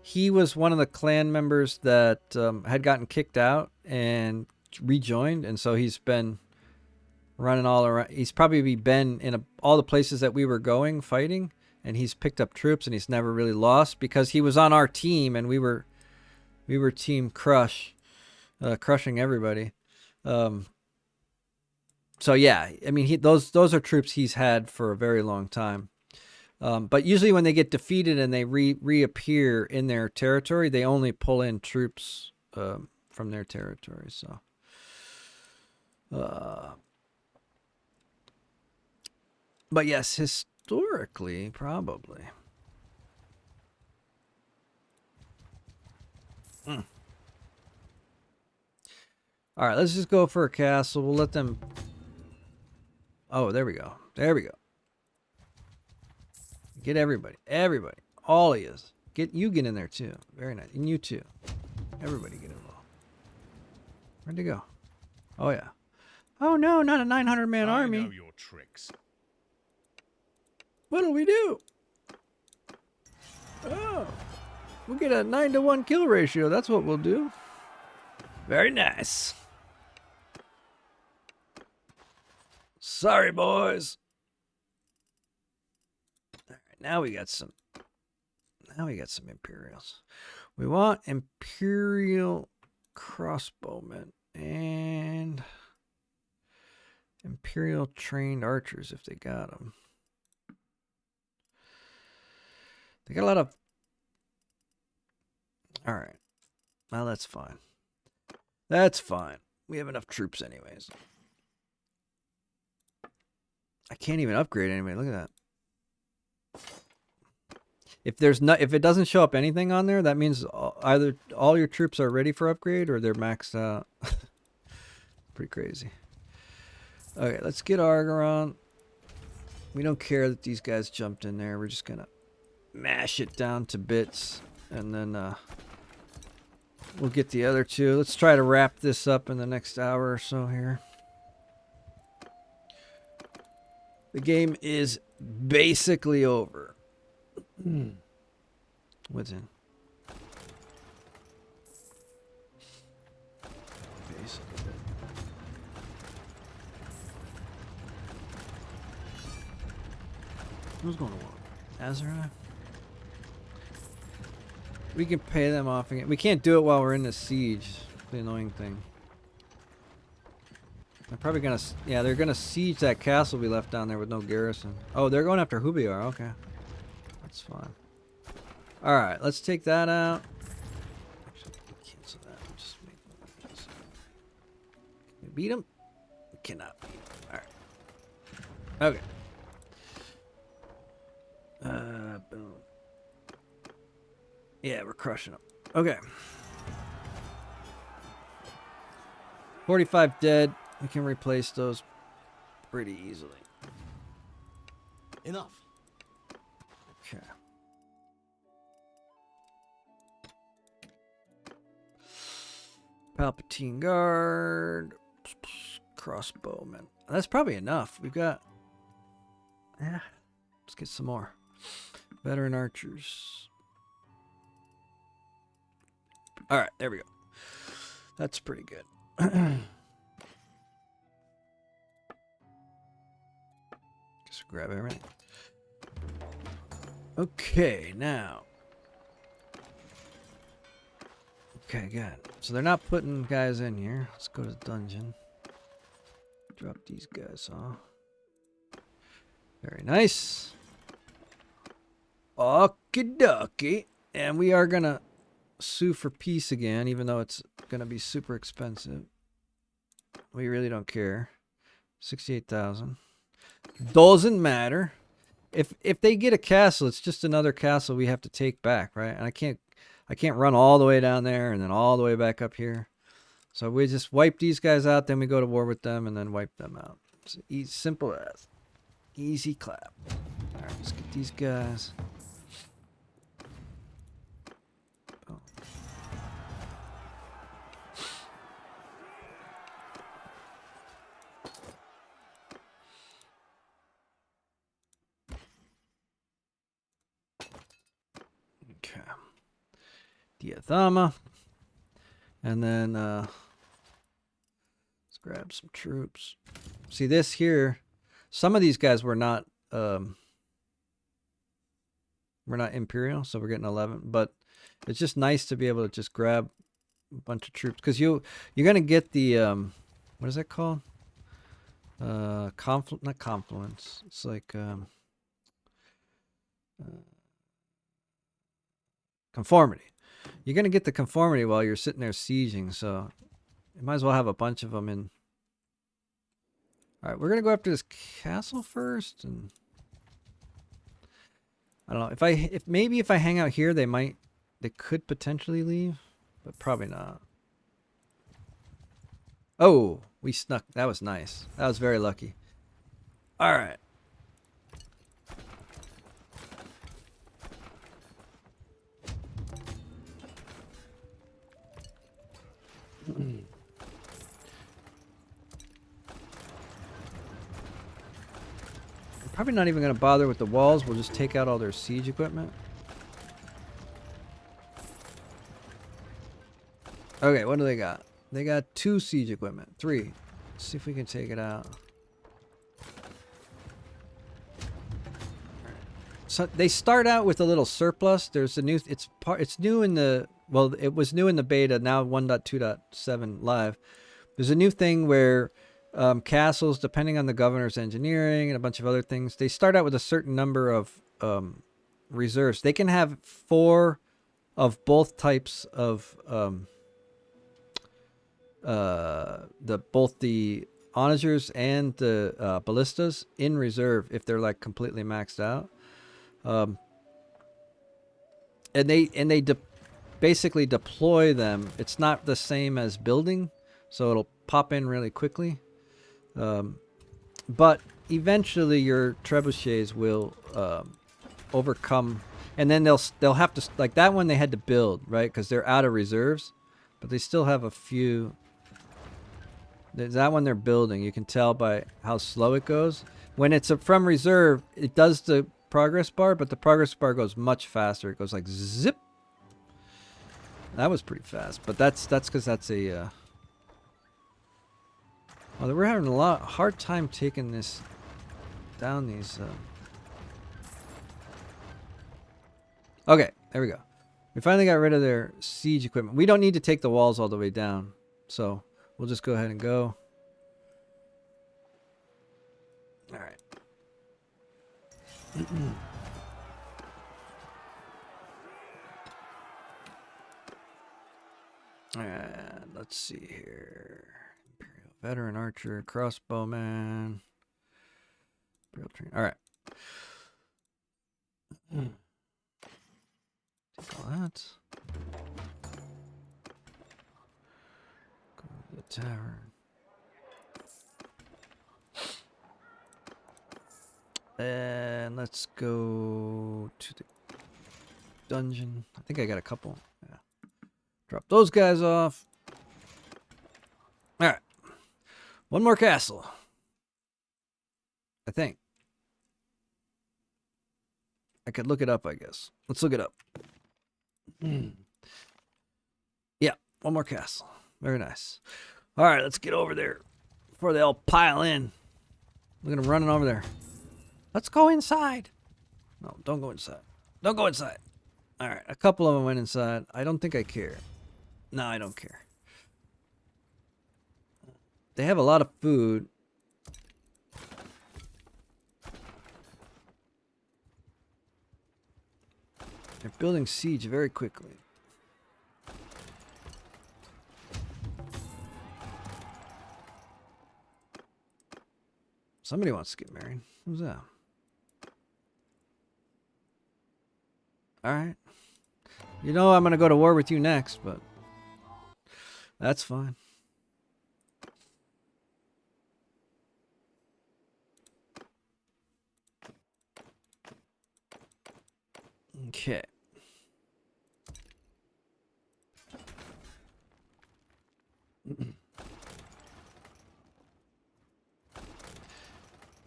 A: he was one of the clan members that had gotten kicked out and rejoined, and so he's been running all around. He's probably been in all the places that we were going fighting, and he's picked up troops and he's never really lost because he was on our team and we were Team Crush, crushing everybody. So yeah, I mean, those are troops he's had for a very long time. But usually when they get defeated and they reappear in their territory, they only pull in troops from their territory. So, but yes, historically, probably. All right, let's just go for a castle. We'll let them. Oh, there we go. There we go. Get everybody. Everybody. All of you. Get in there too. Very nice. And you too. Everybody get involved. Where'd they go? Oh, yeah. Oh, no, not a 900-man army.
D: I know your tricks.
A: What'll we do? Oh, we'll get a 9-to-1 kill ratio. That's what we'll do. Very nice. Sorry, boys. All right, now we got some Imperials. We want Imperial crossbowmen and Imperial trained archers if they got them. They got a lot of... All right. Well, that's fine. That's fine. We have enough troops anyways. I can't even upgrade anybody. Look at that. If it doesn't show up anything on there, that means either all your troops are ready for upgrade or they're maxed out. Pretty crazy. Okay, let's get Argeron. We don't care that these guys jumped in there. We're just gonna mash it down to bits, and then we'll get the other two. Let's try to wrap this up in the next hour or so here. The game is basically over. What's in? Basically. Who's going to war? Azura? We can pay them off again. We can't do it while we're in the siege. The annoying thing. They're probably gonna... Yeah, they're gonna siege that castle we left down there with no garrison. Oh, they're going after Hubiar. Okay. That's fine. Alright, let's take that out. Actually, cancel that. Just make cancel. Can we beat him? We cannot beat him. Alright. Okay. Boom. Yeah, we're crushing them. Okay. 45 dead. We can replace those pretty easily.
B: Enough.
A: Okay. Palpatine guard. Crossbowman. That's probably enough. We've got... Yeah. Let's get some more. Veteran archers. Alright, there we go. That's pretty good. Just grab everything. Okay, now. Okay, good. So they're not putting guys in here. Let's go to the dungeon. Drop these guys off. Very nice. Okie dokie. And we are gonna sue for peace again, even though it's gonna be super expensive. We really don't care. 68,000. Doesn't matter. If they get a castle, it's just another castle we have to take back, right? And I can't run all the way down there and then all the way back up here. So we just wipe these guys out, then we go to war with them and then wipe them out. It's easy, simple as. Easy clap. All right, let's get these guys. Oh. Okay. Diathama. And then let's grab some troops. See this here, some of these guys were not We're not Imperial, so we're getting 11. But it's just nice to be able to just grab a bunch of troops. Because you're going to get the, what is that called? Not confluence. It's like, conformity. You're going to get the conformity while you're sitting there sieging, so you might as well have a bunch of them in. All right, we're going to go after this castle first, and I don't know. If I hang out here, they could potentially leave, but probably not. Oh, we snuck. That was nice. That was very lucky. All right. Probably not even going to bother with the walls. We'll just take out all their siege equipment. Okay, what do they got? They got 2 siege equipment. 3. Let's see if we can take it out. So they start out with a little surplus. There's a new. It's new in the. Well, it was new in the beta. Now 1.2.7 live. There's a new thing where castles, depending on the governor's engineering and a bunch of other things, they start out with a certain number of reserves. They can have 4 of both types of both the onagers and the ballistas in reserve if they're like completely maxed out. And they basically deploy them. It's not the same as building, so it'll pop in really quickly. But eventually your trebuchets will overcome, and then they'll have to, like that one they had to build, right? Because they're out of reserves, but they still have a few. That one they're building. You can tell by how slow it goes. When it's from reserve, it does the progress bar, but the progress bar goes much faster. It goes like zip. That was pretty fast, but that's because that's a. Well, we're having hard time taking this down. These. Okay, there we go. We finally got rid of their siege equipment. We don't need to take the walls all the way down, so we'll just go ahead and go. All right. And let's see here. Imperial veteran archer, crossbowman. Imperial train. All right. Take all that. Go to the tavern. And let's go to the dungeon. I think I got a couple. Yeah. Drop those guys off. All right. One more castle. I think. I could look it up, I guess. Let's look it up. Yeah, one more castle. Very nice. All right, let's get over there before they all pile in. Look at them running over there. Let's go inside. No, don't go inside. Don't go inside. All right, a couple of them went inside. I don't think I care. No, I don't care. They have a lot of food. They're building siege very quickly. Somebody wants to get married. Who's that? All right. You know I'm going to go to war with you next, but that's fine. Okay.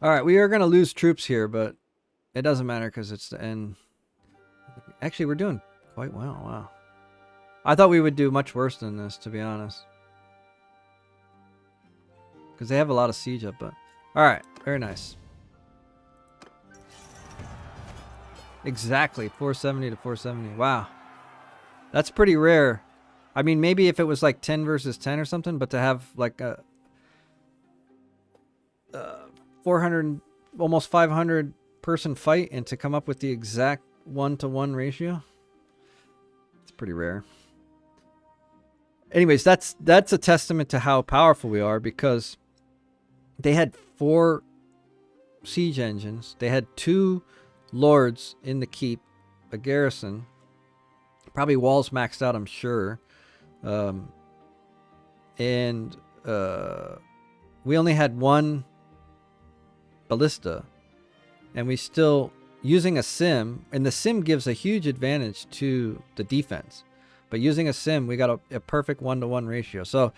A: All right, we are going to lose troops here, but it doesn't matter because it's the end. Actually, we're doing quite well. Wow. I thought we would do much worse than this, to be honest. Because they have a lot of siege up, but... Alright, very nice. Exactly, 470 to 470. Wow. That's pretty rare. I mean, maybe if it was like 10 versus 10 or something, but to have like a 400, almost 500 person fight and to come up with the exact 1-to-1 ratio, it's pretty rare. Anyways, that's a testament to how powerful we are, because they had 4 siege engines. They had 2 lords in the keep, a garrison, probably walls maxed out, I'm sure. And we only had 1 ballista, and we still using a sim, and the sim gives a huge advantage to the defense, but using a sim we got a perfect 1-to-1 ratio. So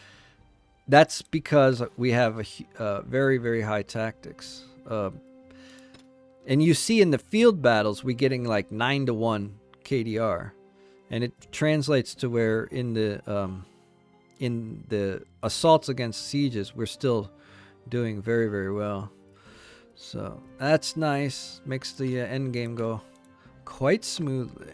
A: that's because we have a very, very high tactics, and you see in the field battles we getting like 9-to-1 KDR, and it translates to where in the assaults against sieges we're still doing very, very well. So that's nice. Makes the end game go quite smoothly.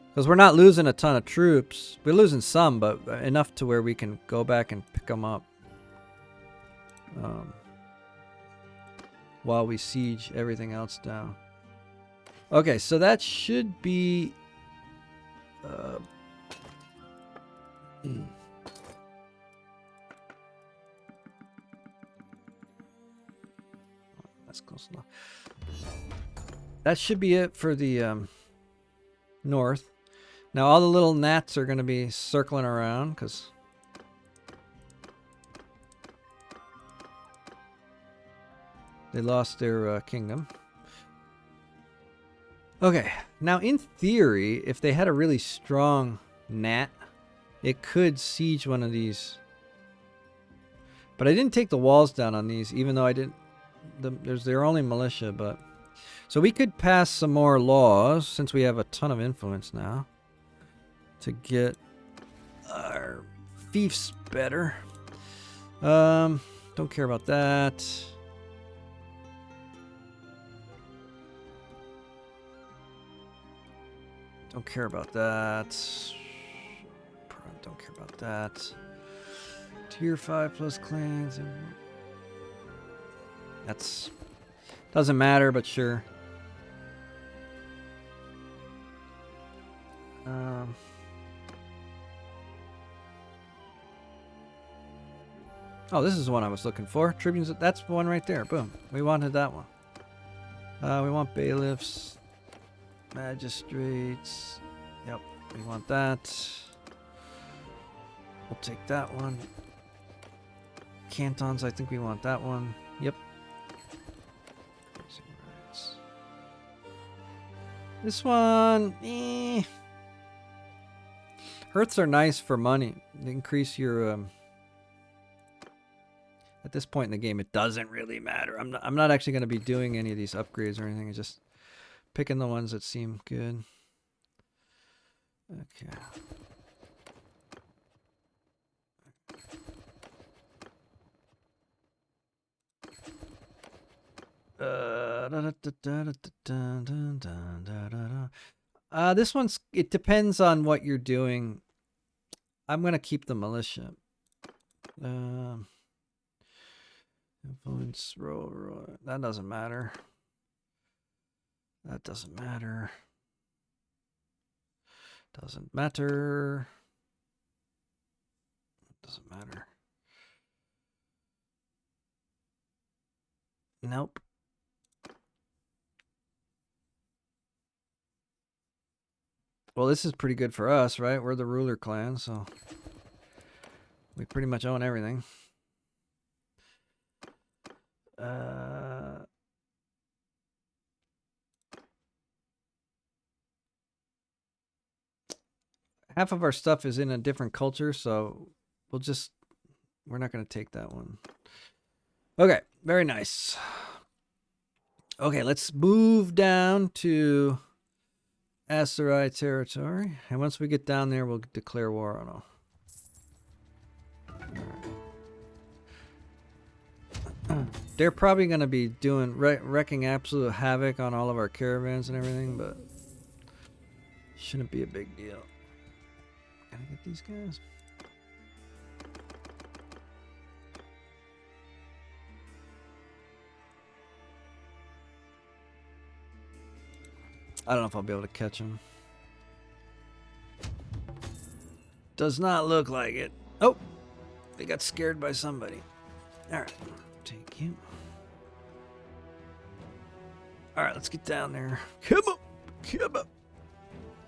A: Because we're not losing a ton of troops. We're losing some, but enough to where we can go back and pick them up. While we siege everything else down. Okay, so that should be... That's close enough. That should be it for the north. Now all the little gnats are going to be circling around because they lost their kingdom. Okay, now in theory, if they had a really strong gnat, it could siege one of these. But I didn't take the walls down on these, even though I didn't. They're only militia, but so we could pass some more laws since we have a ton of influence now to get our fiefs better. Don't care about that. Don't care about that. Don't care about that. Tier 5 plus clans. That's doesn't matter, but sure. Oh, this is the one I was looking for. Tribunes. That's the one right there. Boom. We wanted that one. We want bailiffs, magistrates. Yep, we want that. We'll take that one. Cantons. I think we want that one. Yep. This one, Hearths are nice for money. They increase your, at this point in the game, it doesn't really matter. I'm not actually going to be doing any of these upgrades or anything. I'm just picking the ones that seem good. Okay. This one's, it depends on what you're doing. I'm gonna keep the militia. Influence roll. That doesn't matter. That doesn't matter. Doesn't matter. Doesn't matter. Nope. Well, this is pretty good for us, right? We're the ruler clan, so we pretty much own everything. Half of our stuff is in a different culture, so we're not going to take that one. Okay, very nice. Okay, let's move down to Aserai territory, and once we get down there, we'll declare war on them. They're probably going to be doing wrecking absolute havoc on all of our caravans and everything, but shouldn't be a big deal. Gotta get these guys. I don't know if I'll be able to catch them. Does not look like it. Oh, they got scared by somebody. All right, take you. All right, let's get down there. Come up, come up.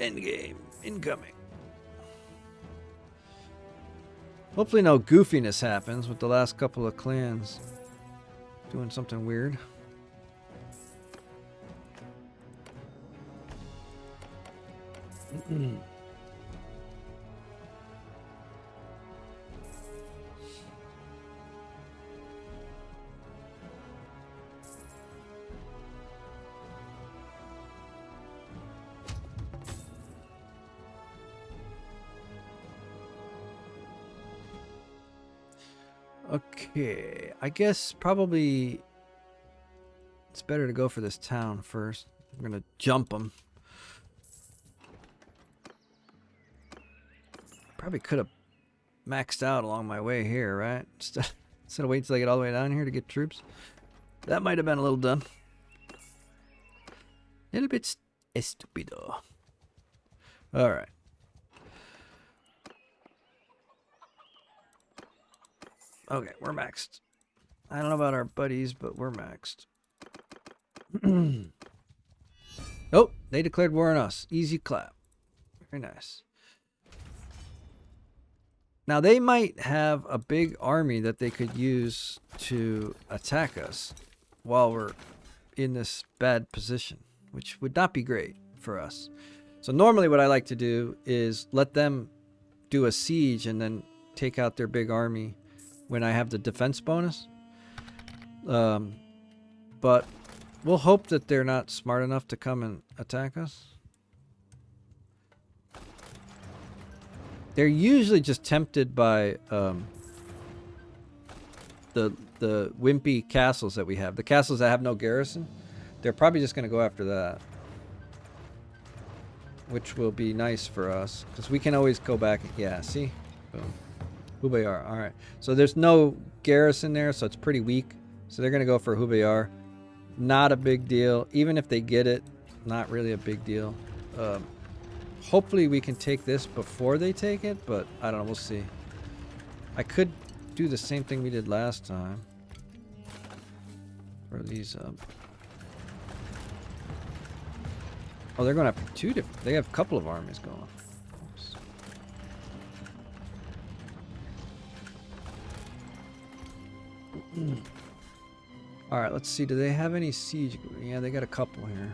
A: End game incoming. Hopefully no goofiness happens with the last couple of clans doing something weird. Okay, I guess probably it's better to go for this town first. I'm gonna jump them. Probably could have maxed out along my way here, right? Instead of waiting till I get all the way down here to get troops. That might have been a little dumb. A little bit stupido. Alright. Okay, we're maxed. I don't know about our buddies, but we're maxed. Oh, they declared war on us. Easy clap. Very nice. Now, they might have a big army that they could use to attack us while we're in this bad position, which would not be great for us. So normally what I like to do is let them do a siege and then take out their big army when I have the defense bonus. But we'll hope that they're not smart enough to come and attack us. They're usually just tempted by the wimpy castles that we have. The castles that have no garrison. They're probably just going to go after that. Which will be nice for us. Because we can always go back. Yeah, see? Boom. Hubayar. Alright. So there's no garrison there, so it's pretty weak. So they're going to go for Hubayar. Not a big deal. Even if they get it, not really a big deal. Hopefully we can take this before they take it, but I don't know. We'll see. I could do the same thing we did last time. For these... Oh, they're going to have two different... They have a couple of armies going. Oops. Alright, let's see. Do they have any siege? Yeah, they got a couple here.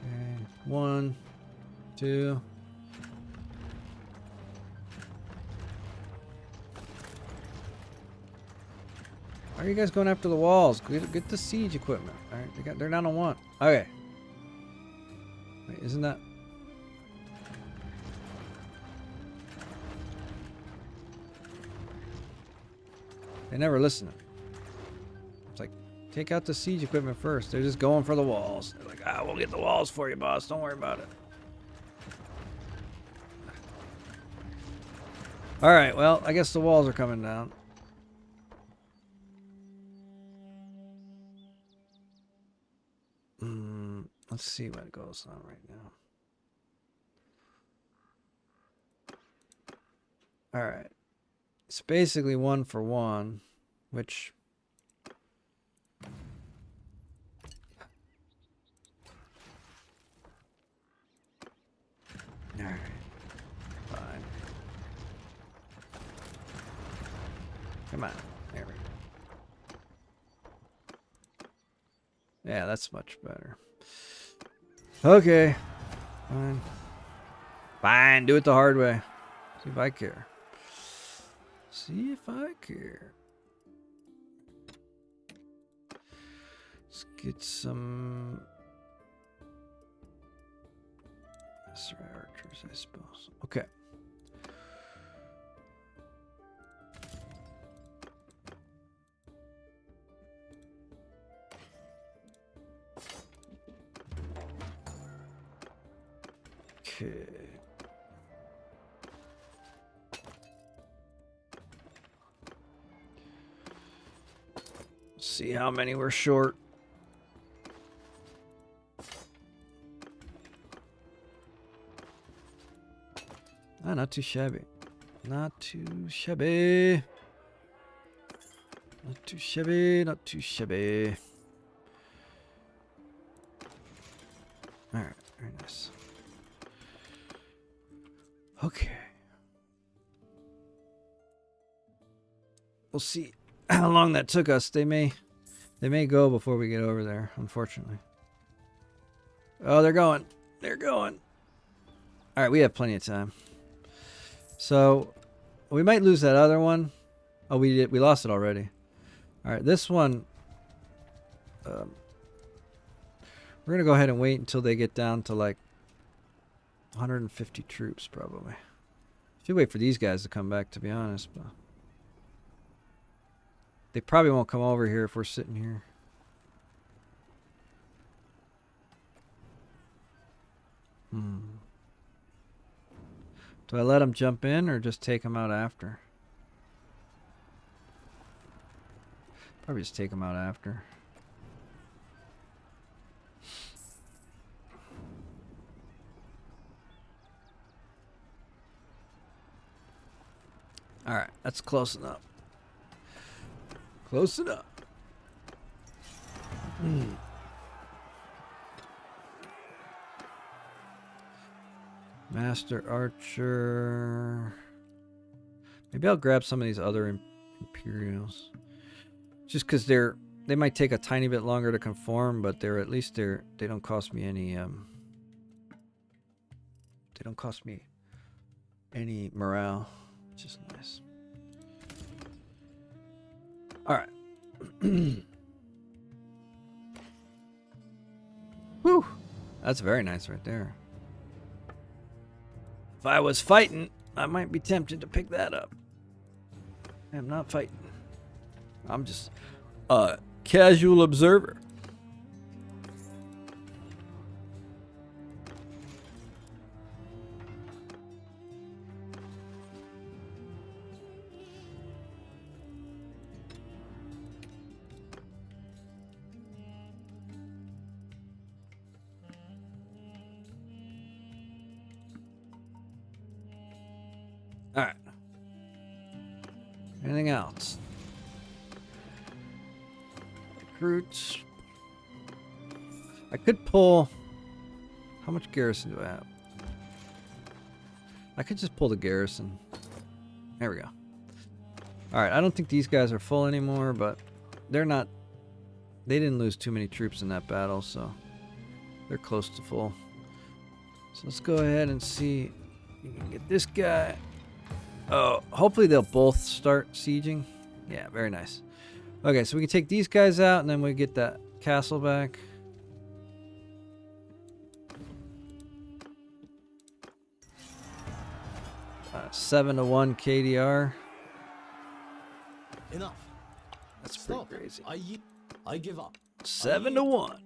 A: Okay. 1, 2. Why are you guys going after the walls? Get the siege equipment. Alright, they're down on 1. Okay. Wait, isn't that... They never listen. It's like, take out the siege equipment first. They're just going for the walls. They're like, we'll get the walls for you, boss. Don't worry about it. Alright, well, I guess the walls are coming down. Let's see what goes on right now. Alright. It's basically 1 for 1, which... Alright. Fine. Come on. There we go. Yeah, that's much better. Okay. Fine. Fine. Do it the hard way. See if I care. See if I care. Let's get some... archers, I suppose. Okay. Okay. See how many we're short. Ah, not too shabby. Not too shabby. Not too shabby. Not too shabby. Alright, very nice. Okay. We'll see how long that took us. They may go before we get over there, unfortunately. Oh, they're going. They're going. Alright, we have plenty of time. So, we might lose that other one. Oh, we did. We lost it already. Alright, this one... we're going to go ahead and wait until they get down to like 150 troops, probably. Should wait for these guys to come back, to be honest. But they probably won't come over here if we're sitting here. Do I let them jump in or just take them out after? Probably just take them out after. Alright, that's close enough. Close enough. Master Archer. Maybe I'll grab some of these other Imperials. Just because they might take a tiny bit longer to conform, but at least they don't cost me any they don't cost me any morale, which is nice. All right. Whew. That's very nice right there. If I was fighting, I might be tempted to pick that up. I'm not fighting. I'm just a casual observer. All right. Anything else? Recruits. I could pull. How much garrison do I have? I could just pull the garrison. There we go. All right. I don't think these guys are full anymore, but they're not. They didn't lose too many troops in that battle, so they're close to full. So let's go ahead and see. You can get this guy. Oh, hopefully they'll both start sieging. Yeah, very nice. Okay, so we can take these guys out, and then we get that castle back. Uh, 7-1 KDR.
B: Enough.
A: That's
B: Stop.
A: pretty crazy.
B: I give up.
A: 7-1.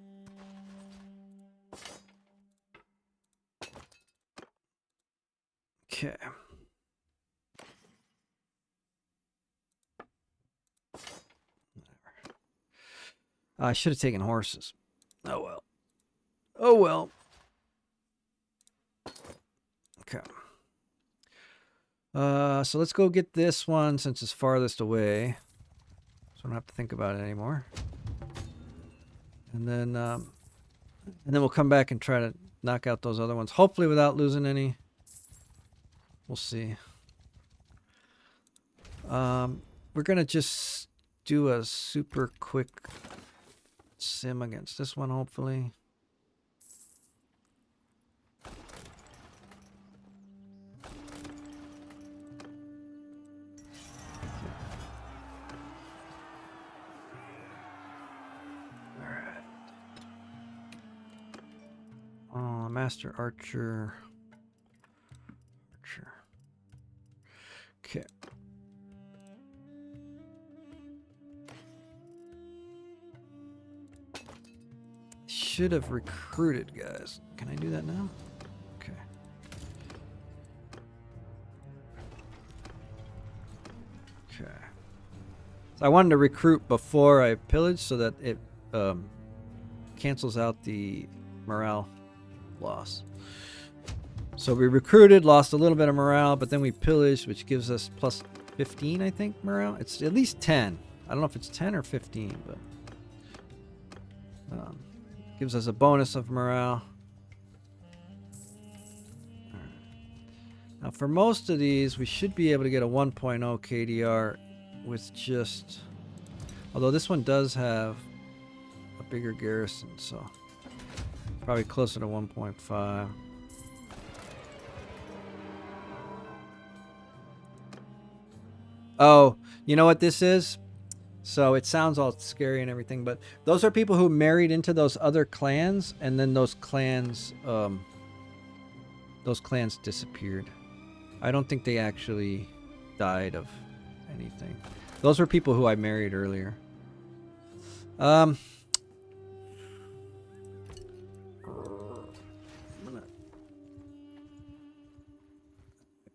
A: Okay. I should have taken horses. Oh well. Oh well. Okay. So let's go get this one since it's farthest away. So I don't have to think about it anymore. And then we'll come back and try to knock out those other ones. Hopefully without losing any. We'll see. We're gonna just do a super quick sim against this one, hopefully. Alright. Master Archer. Okay. Should have recruited, guys. Can I do that now? Okay. Okay. So I wanted to recruit before I pillage so that it cancels out the morale loss. So we recruited, lost a little bit of morale, but then we pillaged, which gives us plus 15, I think, morale. It's at least 10. I don't know if it's 10 or 15, but gives us a bonus of morale. All right. Now, for most of these, we should be able to get a 1.0 KDR with just... Although this one does have a bigger garrison, so probably closer to 1.5. Oh, you know what this is? So it sounds all scary and everything, but those are people who married into those other clans, and then those clans disappeared. I don't think they actually died of anything. Those were people who I married earlier. I'm gonna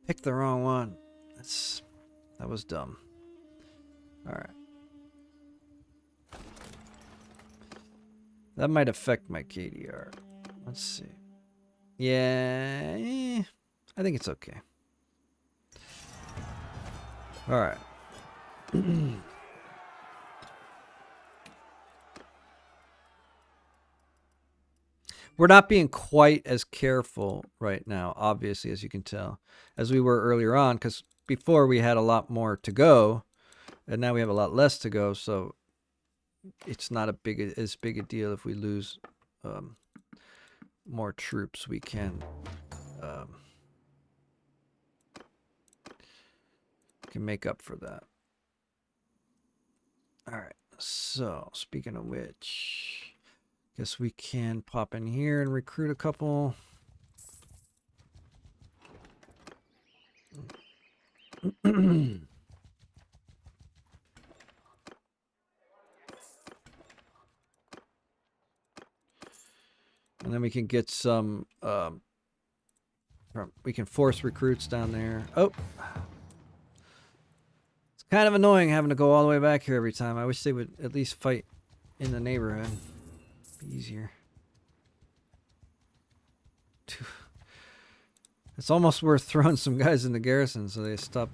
A: pick the wrong one. That was dumb. All right. That might affect my KDR. Let's see. Yeah, I think it's okay. All right. We're not being quite as careful right now, obviously, as you can tell, as we were earlier on, because before we had a lot more to go, and now we have a lot less to go, so it's not as big a deal if we lose more troops. We can make up for that. All right. So speaking of which, guess we can pop in here and recruit a couple. And then we can get some, we can force recruits down there. Oh, it's kind of annoying having to go all the way back here every time. I wish they would at least fight in the neighborhood. Be easier. It's almost worth throwing some guys in the garrison so they stop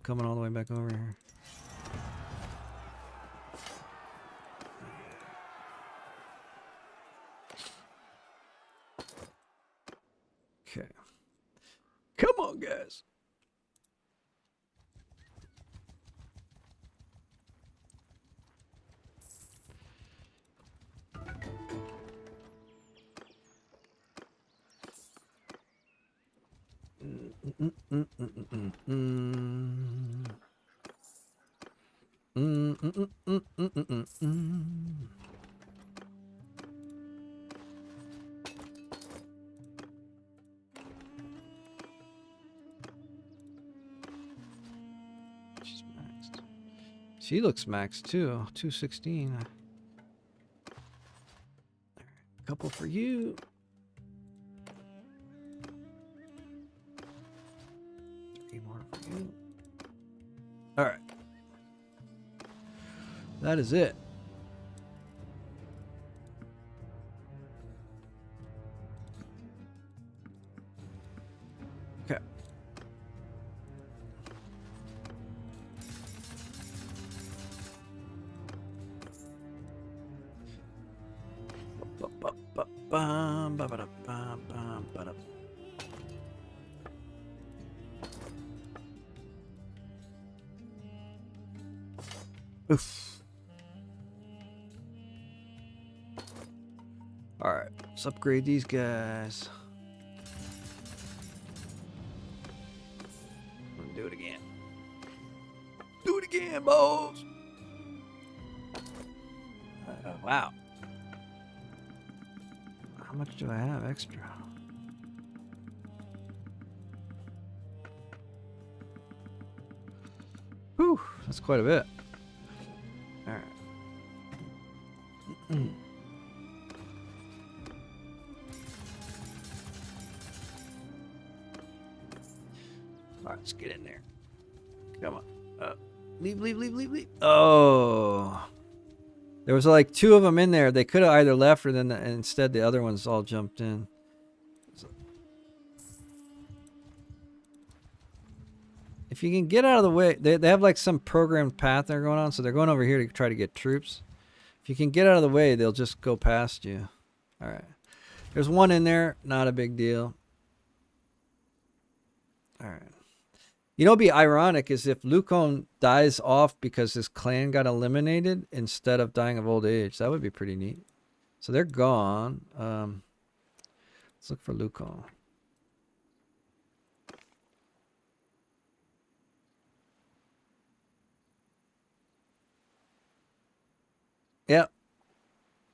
A: coming all the way back over here. Okay. Come on, guys. She's maxed. She looks maxed too. 216. Couple for you. More for you. All right. That is it. Okay. Oof. Alright, let's upgrade these guys. I'm gonna do it again. Do it again, boys! Wow. How much do I have extra? Whew, that's quite a bit. Alright. Alright, let's get in there. Come on. Leave, leave, leave, leave, leave. Oh. There was like 2 of them in there. They could have either left or then instead the other ones all jumped in. If you can get out of the way, they have like some programmed path they're going on, so they're going over here to try to get troops. If you can get out of the way, they'll just go past you. All right. There's one in there. Not a big deal. All right. You know what'd be ironic is if Lukon dies off because his clan got eliminated instead of dying of old age. That would be pretty neat. So they're gone. Let's look for Lukon. Yep.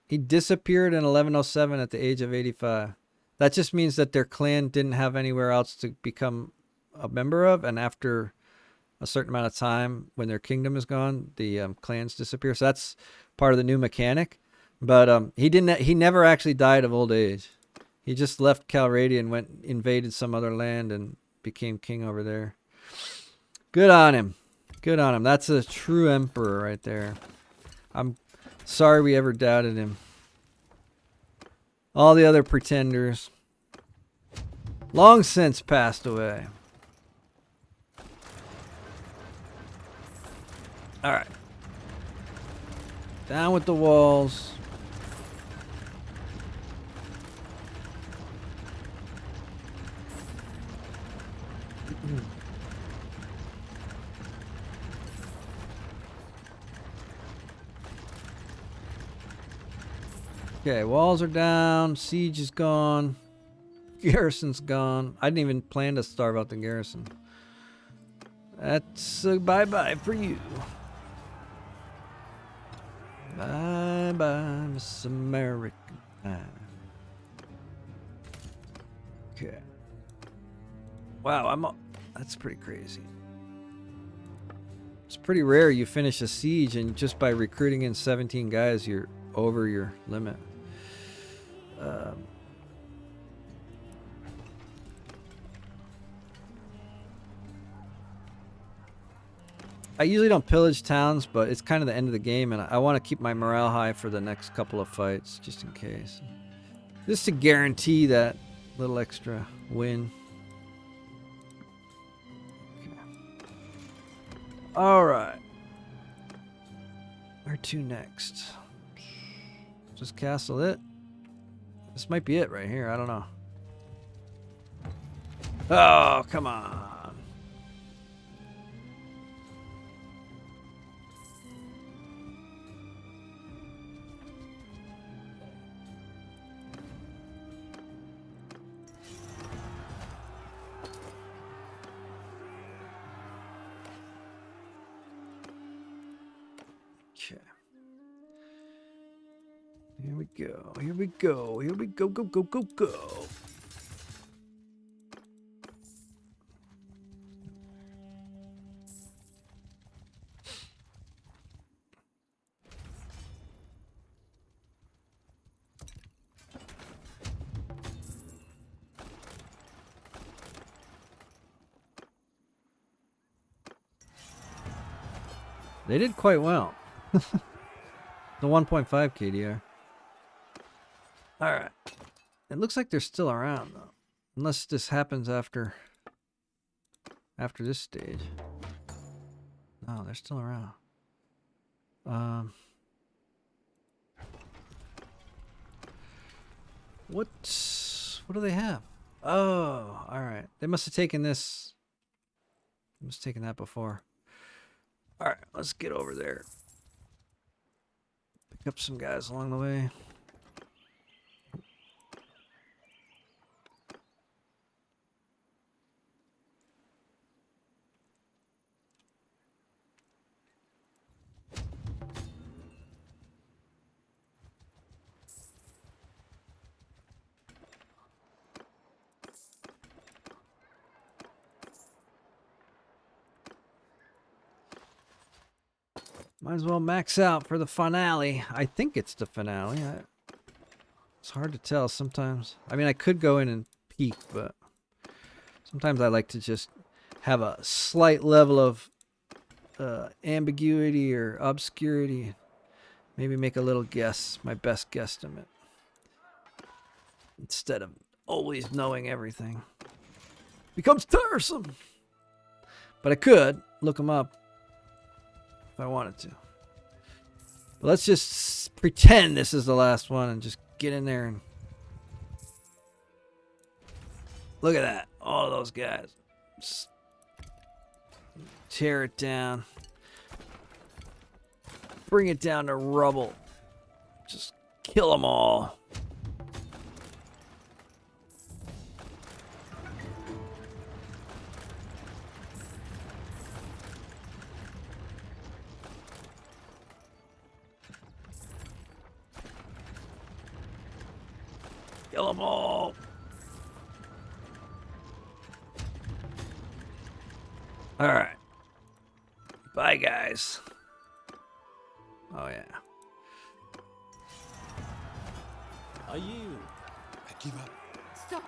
A: He disappeared in 1107 at the age of 85. That just means that their clan didn't have anywhere else to become a member of, and after a certain amount of time, when their kingdom is gone, the clans disappear. So that's part of the new mechanic. But he never actually died of old age. He just left Calradia and invaded some other land and became king over there. Good on him. Good on him. That's a true emperor right there. I'm sorry we ever doubted him. All the other pretenders long since passed away. All right. Down with the walls. Okay, walls are down. Siege is gone. Garrison's gone. I didn't even plan to starve out the garrison. That's a bye-bye for you. Bye-bye, Miss America. Okay. Wow, that's pretty crazy. It's pretty rare you finish a siege and just by recruiting in 17 guys, you're over your limit. I usually don't pillage towns, but it's kind of the end of the game, and I want to keep my morale high for the next couple of fights, just in case. Just to guarantee that little extra win. Okay. All right. Where to next? Just castle it. This might be it right here. I don't know. Oh, come on. Here we go. Here we go. Here we go. Go, go, go, go. They did quite well. The 1.5 KDR. Alright. It looks like they're still around, though. Unless this happens after this stage. No, they're still around. What do they have? Oh, alright. They must have taken this. They must have taken that before. Alright, let's get over there. Pick up some guys along the way. Might as well max out for the finale. I think it's the finale. It's hard to tell sometimes. I mean, I could go in and peek, but sometimes I like to just have a slight level of ambiguity or obscurity. Maybe make a little guess, my best guesstimate. Instead of always knowing everything. Becomes tiresome. But I could look them up if I wanted to. But let's just pretend this is the last one and just get in there and look at that. All those guys. Just tear it down. Bring it down to rubble. Just kill them all. Kill them all. All right. Bye, guys. Oh, yeah.
B: I yield.
E: I give up.
C: Stop.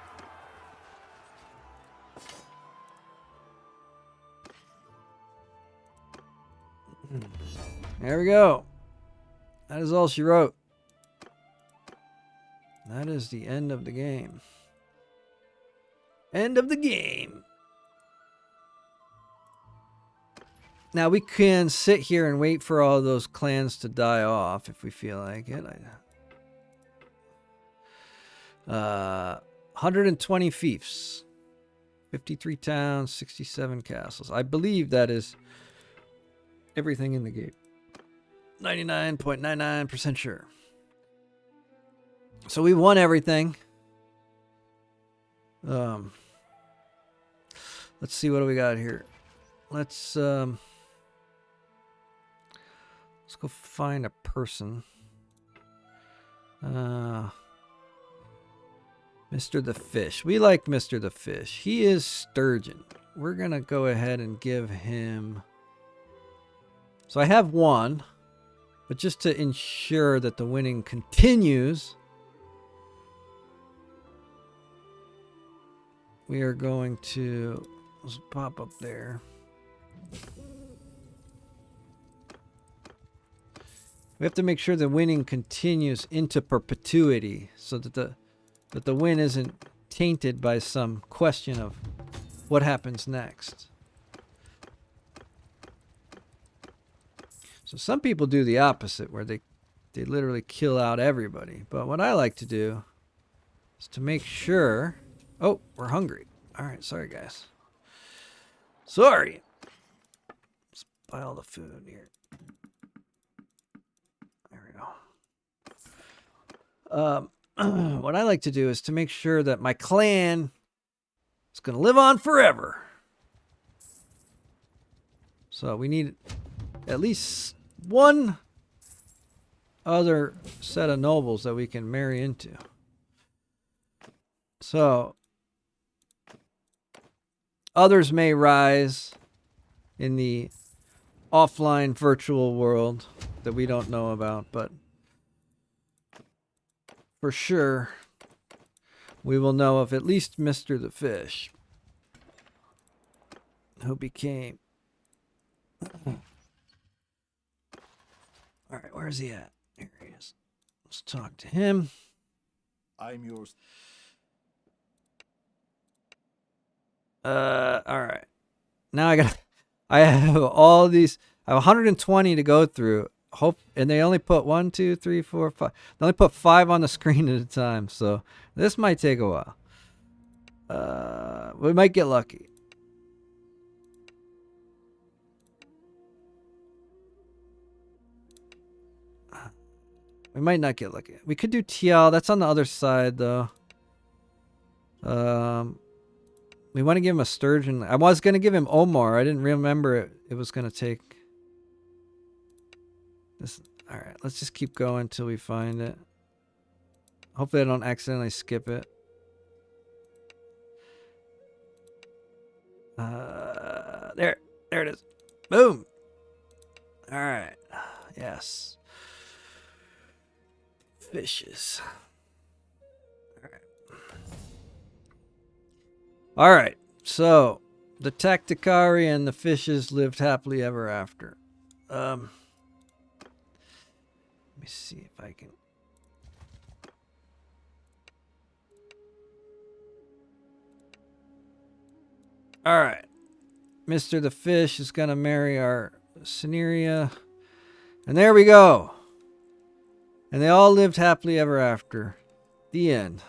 A: There we go. That is all she wrote. That is the end of the game. End of the game. Now we can sit here and wait for all those clans to die off if we feel like it. 120 fiefs, 53 towns, 67 castles. I believe that is everything in the game. 99.99% sure. So we won everything. Let's see, what do we got here? Let's go find a person. Mr. the Fish. We like Mr. the Fish. He is Sturgeon. We're gonna go ahead and give him. So I have one, but just to ensure that the winning continues, we are going to let's pop up there. We have to make sure the winning continues into perpetuity so that the win isn't tainted by some question of what happens next. So some people do the opposite where they literally kill out everybody. But what I like to do is to make sure... Oh, we're hungry. All right, sorry guys. Sorry. Let's buy all the food here. There we go. What I like to do is to make sure that my clan is going to live on forever. So we need at least one other set of nobles that we can marry into. So others may rise in the offline virtual world that we don't know about, but for sure we will know of at least Mr. the Fish, who became... All right, where is he at? Here he is. Let's talk to him.
E: I'm yours.
A: All right. Now I have all these. I have 120 to go through. And they only put 1, 2, 3, 4, 5. They only put 5 on the screen at a time. So this might take a while. We might get lucky. We might not get lucky. We could do Tial. That's on the other side, though. We want to give him a Sturgeon. I was going to give him Omar. I didn't remember it was going to take this. All right, let's just keep going until we find it. Hopefully I don't accidentally skip it. There it is. Boom. All right. Yes. Fishes. All right. So The Tacticari and the fishes lived happily ever after. Let me see if I can. All right. Mr. the Fish is going to marry our Cineria. And there we go. And they all lived happily ever after. The end.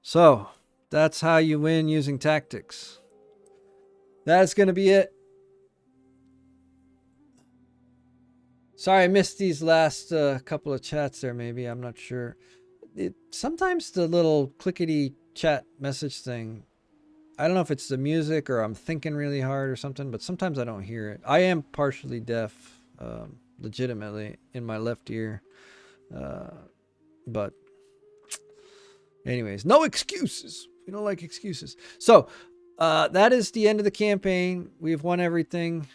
A: So, that's how you win using tactics. That's going to be it. Sorry, I missed these last couple of chats there, maybe. I'm not sure. Sometimes the little clickety chat message thing, I don't know if it's the music or I'm thinking really hard or something, but sometimes I don't hear it. I am partially deaf, legitimately, in my left ear. But anyways, no excuses. We don't like excuses. So, that is the end of the campaign. We've won everything.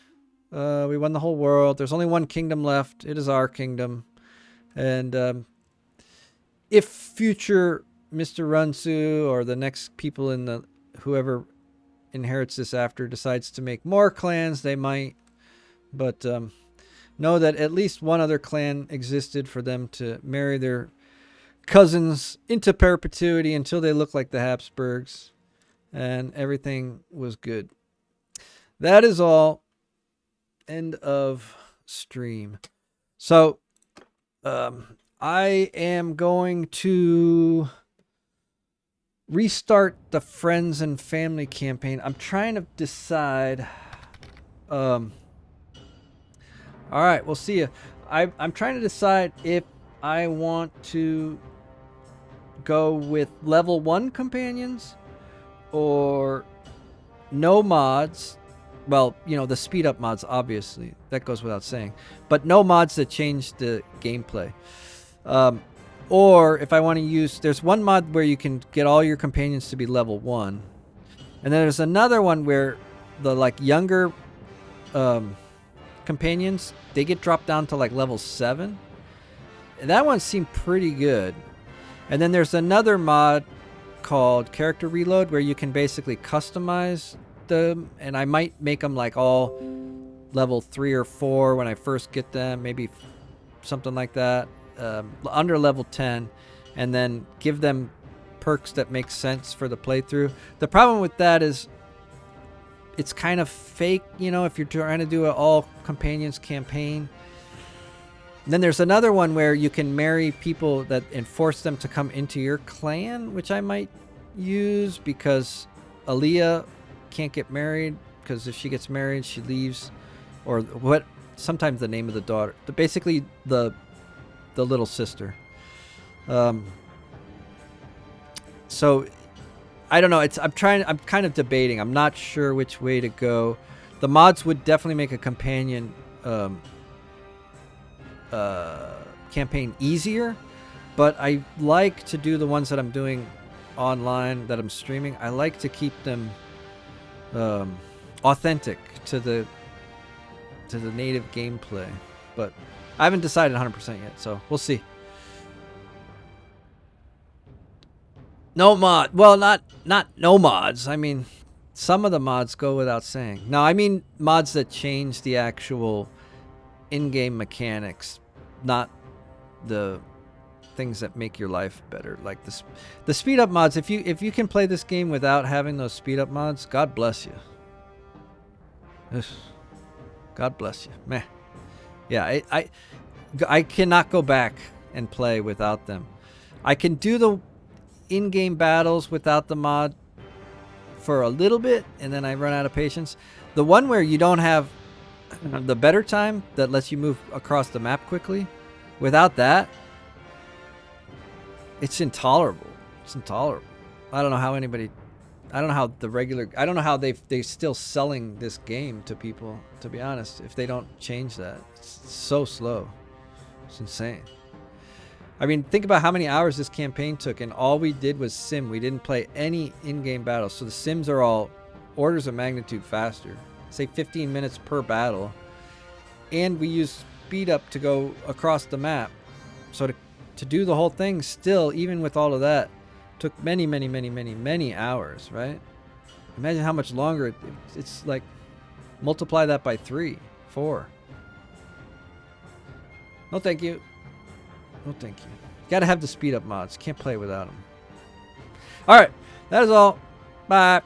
A: We won the whole world. There's only one kingdom left. It is our kingdom. And if future Mr. Runsu or the next people in the whoever inherits this after decides to make more clans, they might. But know that at least one other clan existed for them to marry their cousins into perpetuity until they look like the Habsburgs. And everything was good. That is all. End of stream. So, I am going to restart the friends and family campaign. I'm trying to decide. All right, we'll see you. I'm trying to decide if I want to go with level 1 companions or no mods. Well, you know, the speed up mods, obviously. That goes without saying. But no mods that change the gameplay. Or if I want to use... There's one mod where you can get all your companions to be level 1. And then there's another one where the, like, younger companions, they get dropped down to, like, level 7. And that one seemed pretty good. And then there's another mod called Character Reload where you can basically customize them, and I might make them like all level 3 or 4 when I first get them, maybe something like that, under level 10, and then give them perks that make sense for the playthrough. The problem with that is it's kind of fake, you know, if you're trying to do an all companions campaign. Then there's another one where you can marry people that and force them to come into your clan, which I might use because Aaliyah can't get married, because if she gets married she leaves, or what, sometimes the name of the daughter, basically the little sister. So I don't know, I'm kind of debating. I'm not sure which way to go. The mods would definitely make a companion campaign easier, but I like to do the ones that I'm doing online, that I'm streaming. I like to keep them authentic to the native gameplay, but I haven't decided 100% yet, so we'll see. No mod, well, not no mods. I mean, some of the mods go without saying. No, I mean mods that change the actual in-game mechanics, not the things that make your life better, like the speed up mods. If you can play this game without having those speed up mods, God bless you. God bless you. Meh. Yeah, I cannot go back and play without them. I can do the in-game battles without the mod for a little bit, and then I run out of patience. The one where you don't have the better time that lets you move across the map quickly, without that, it's intolerable. It's intolerable. I don't know how anybody... I don't know how the regular... I don't know how they're still selling this game to people, to be honest, if they don't change that. It's so slow. It's insane. I mean, think about how many hours this campaign took, and all we did was sim. We didn't play any in-game battles. So the sims are all orders of magnitude faster. Say 15 minutes per battle. And we use speed up to go across the map. So to do the whole thing still, even with all of that, took many, many, many, many, many hours, right? Imagine how much longer it's like. Multiply that by 3, 4. No, thank you. No, thank you. Gotta have the speed up mods. Can't play without them. All right, that is all. Bye.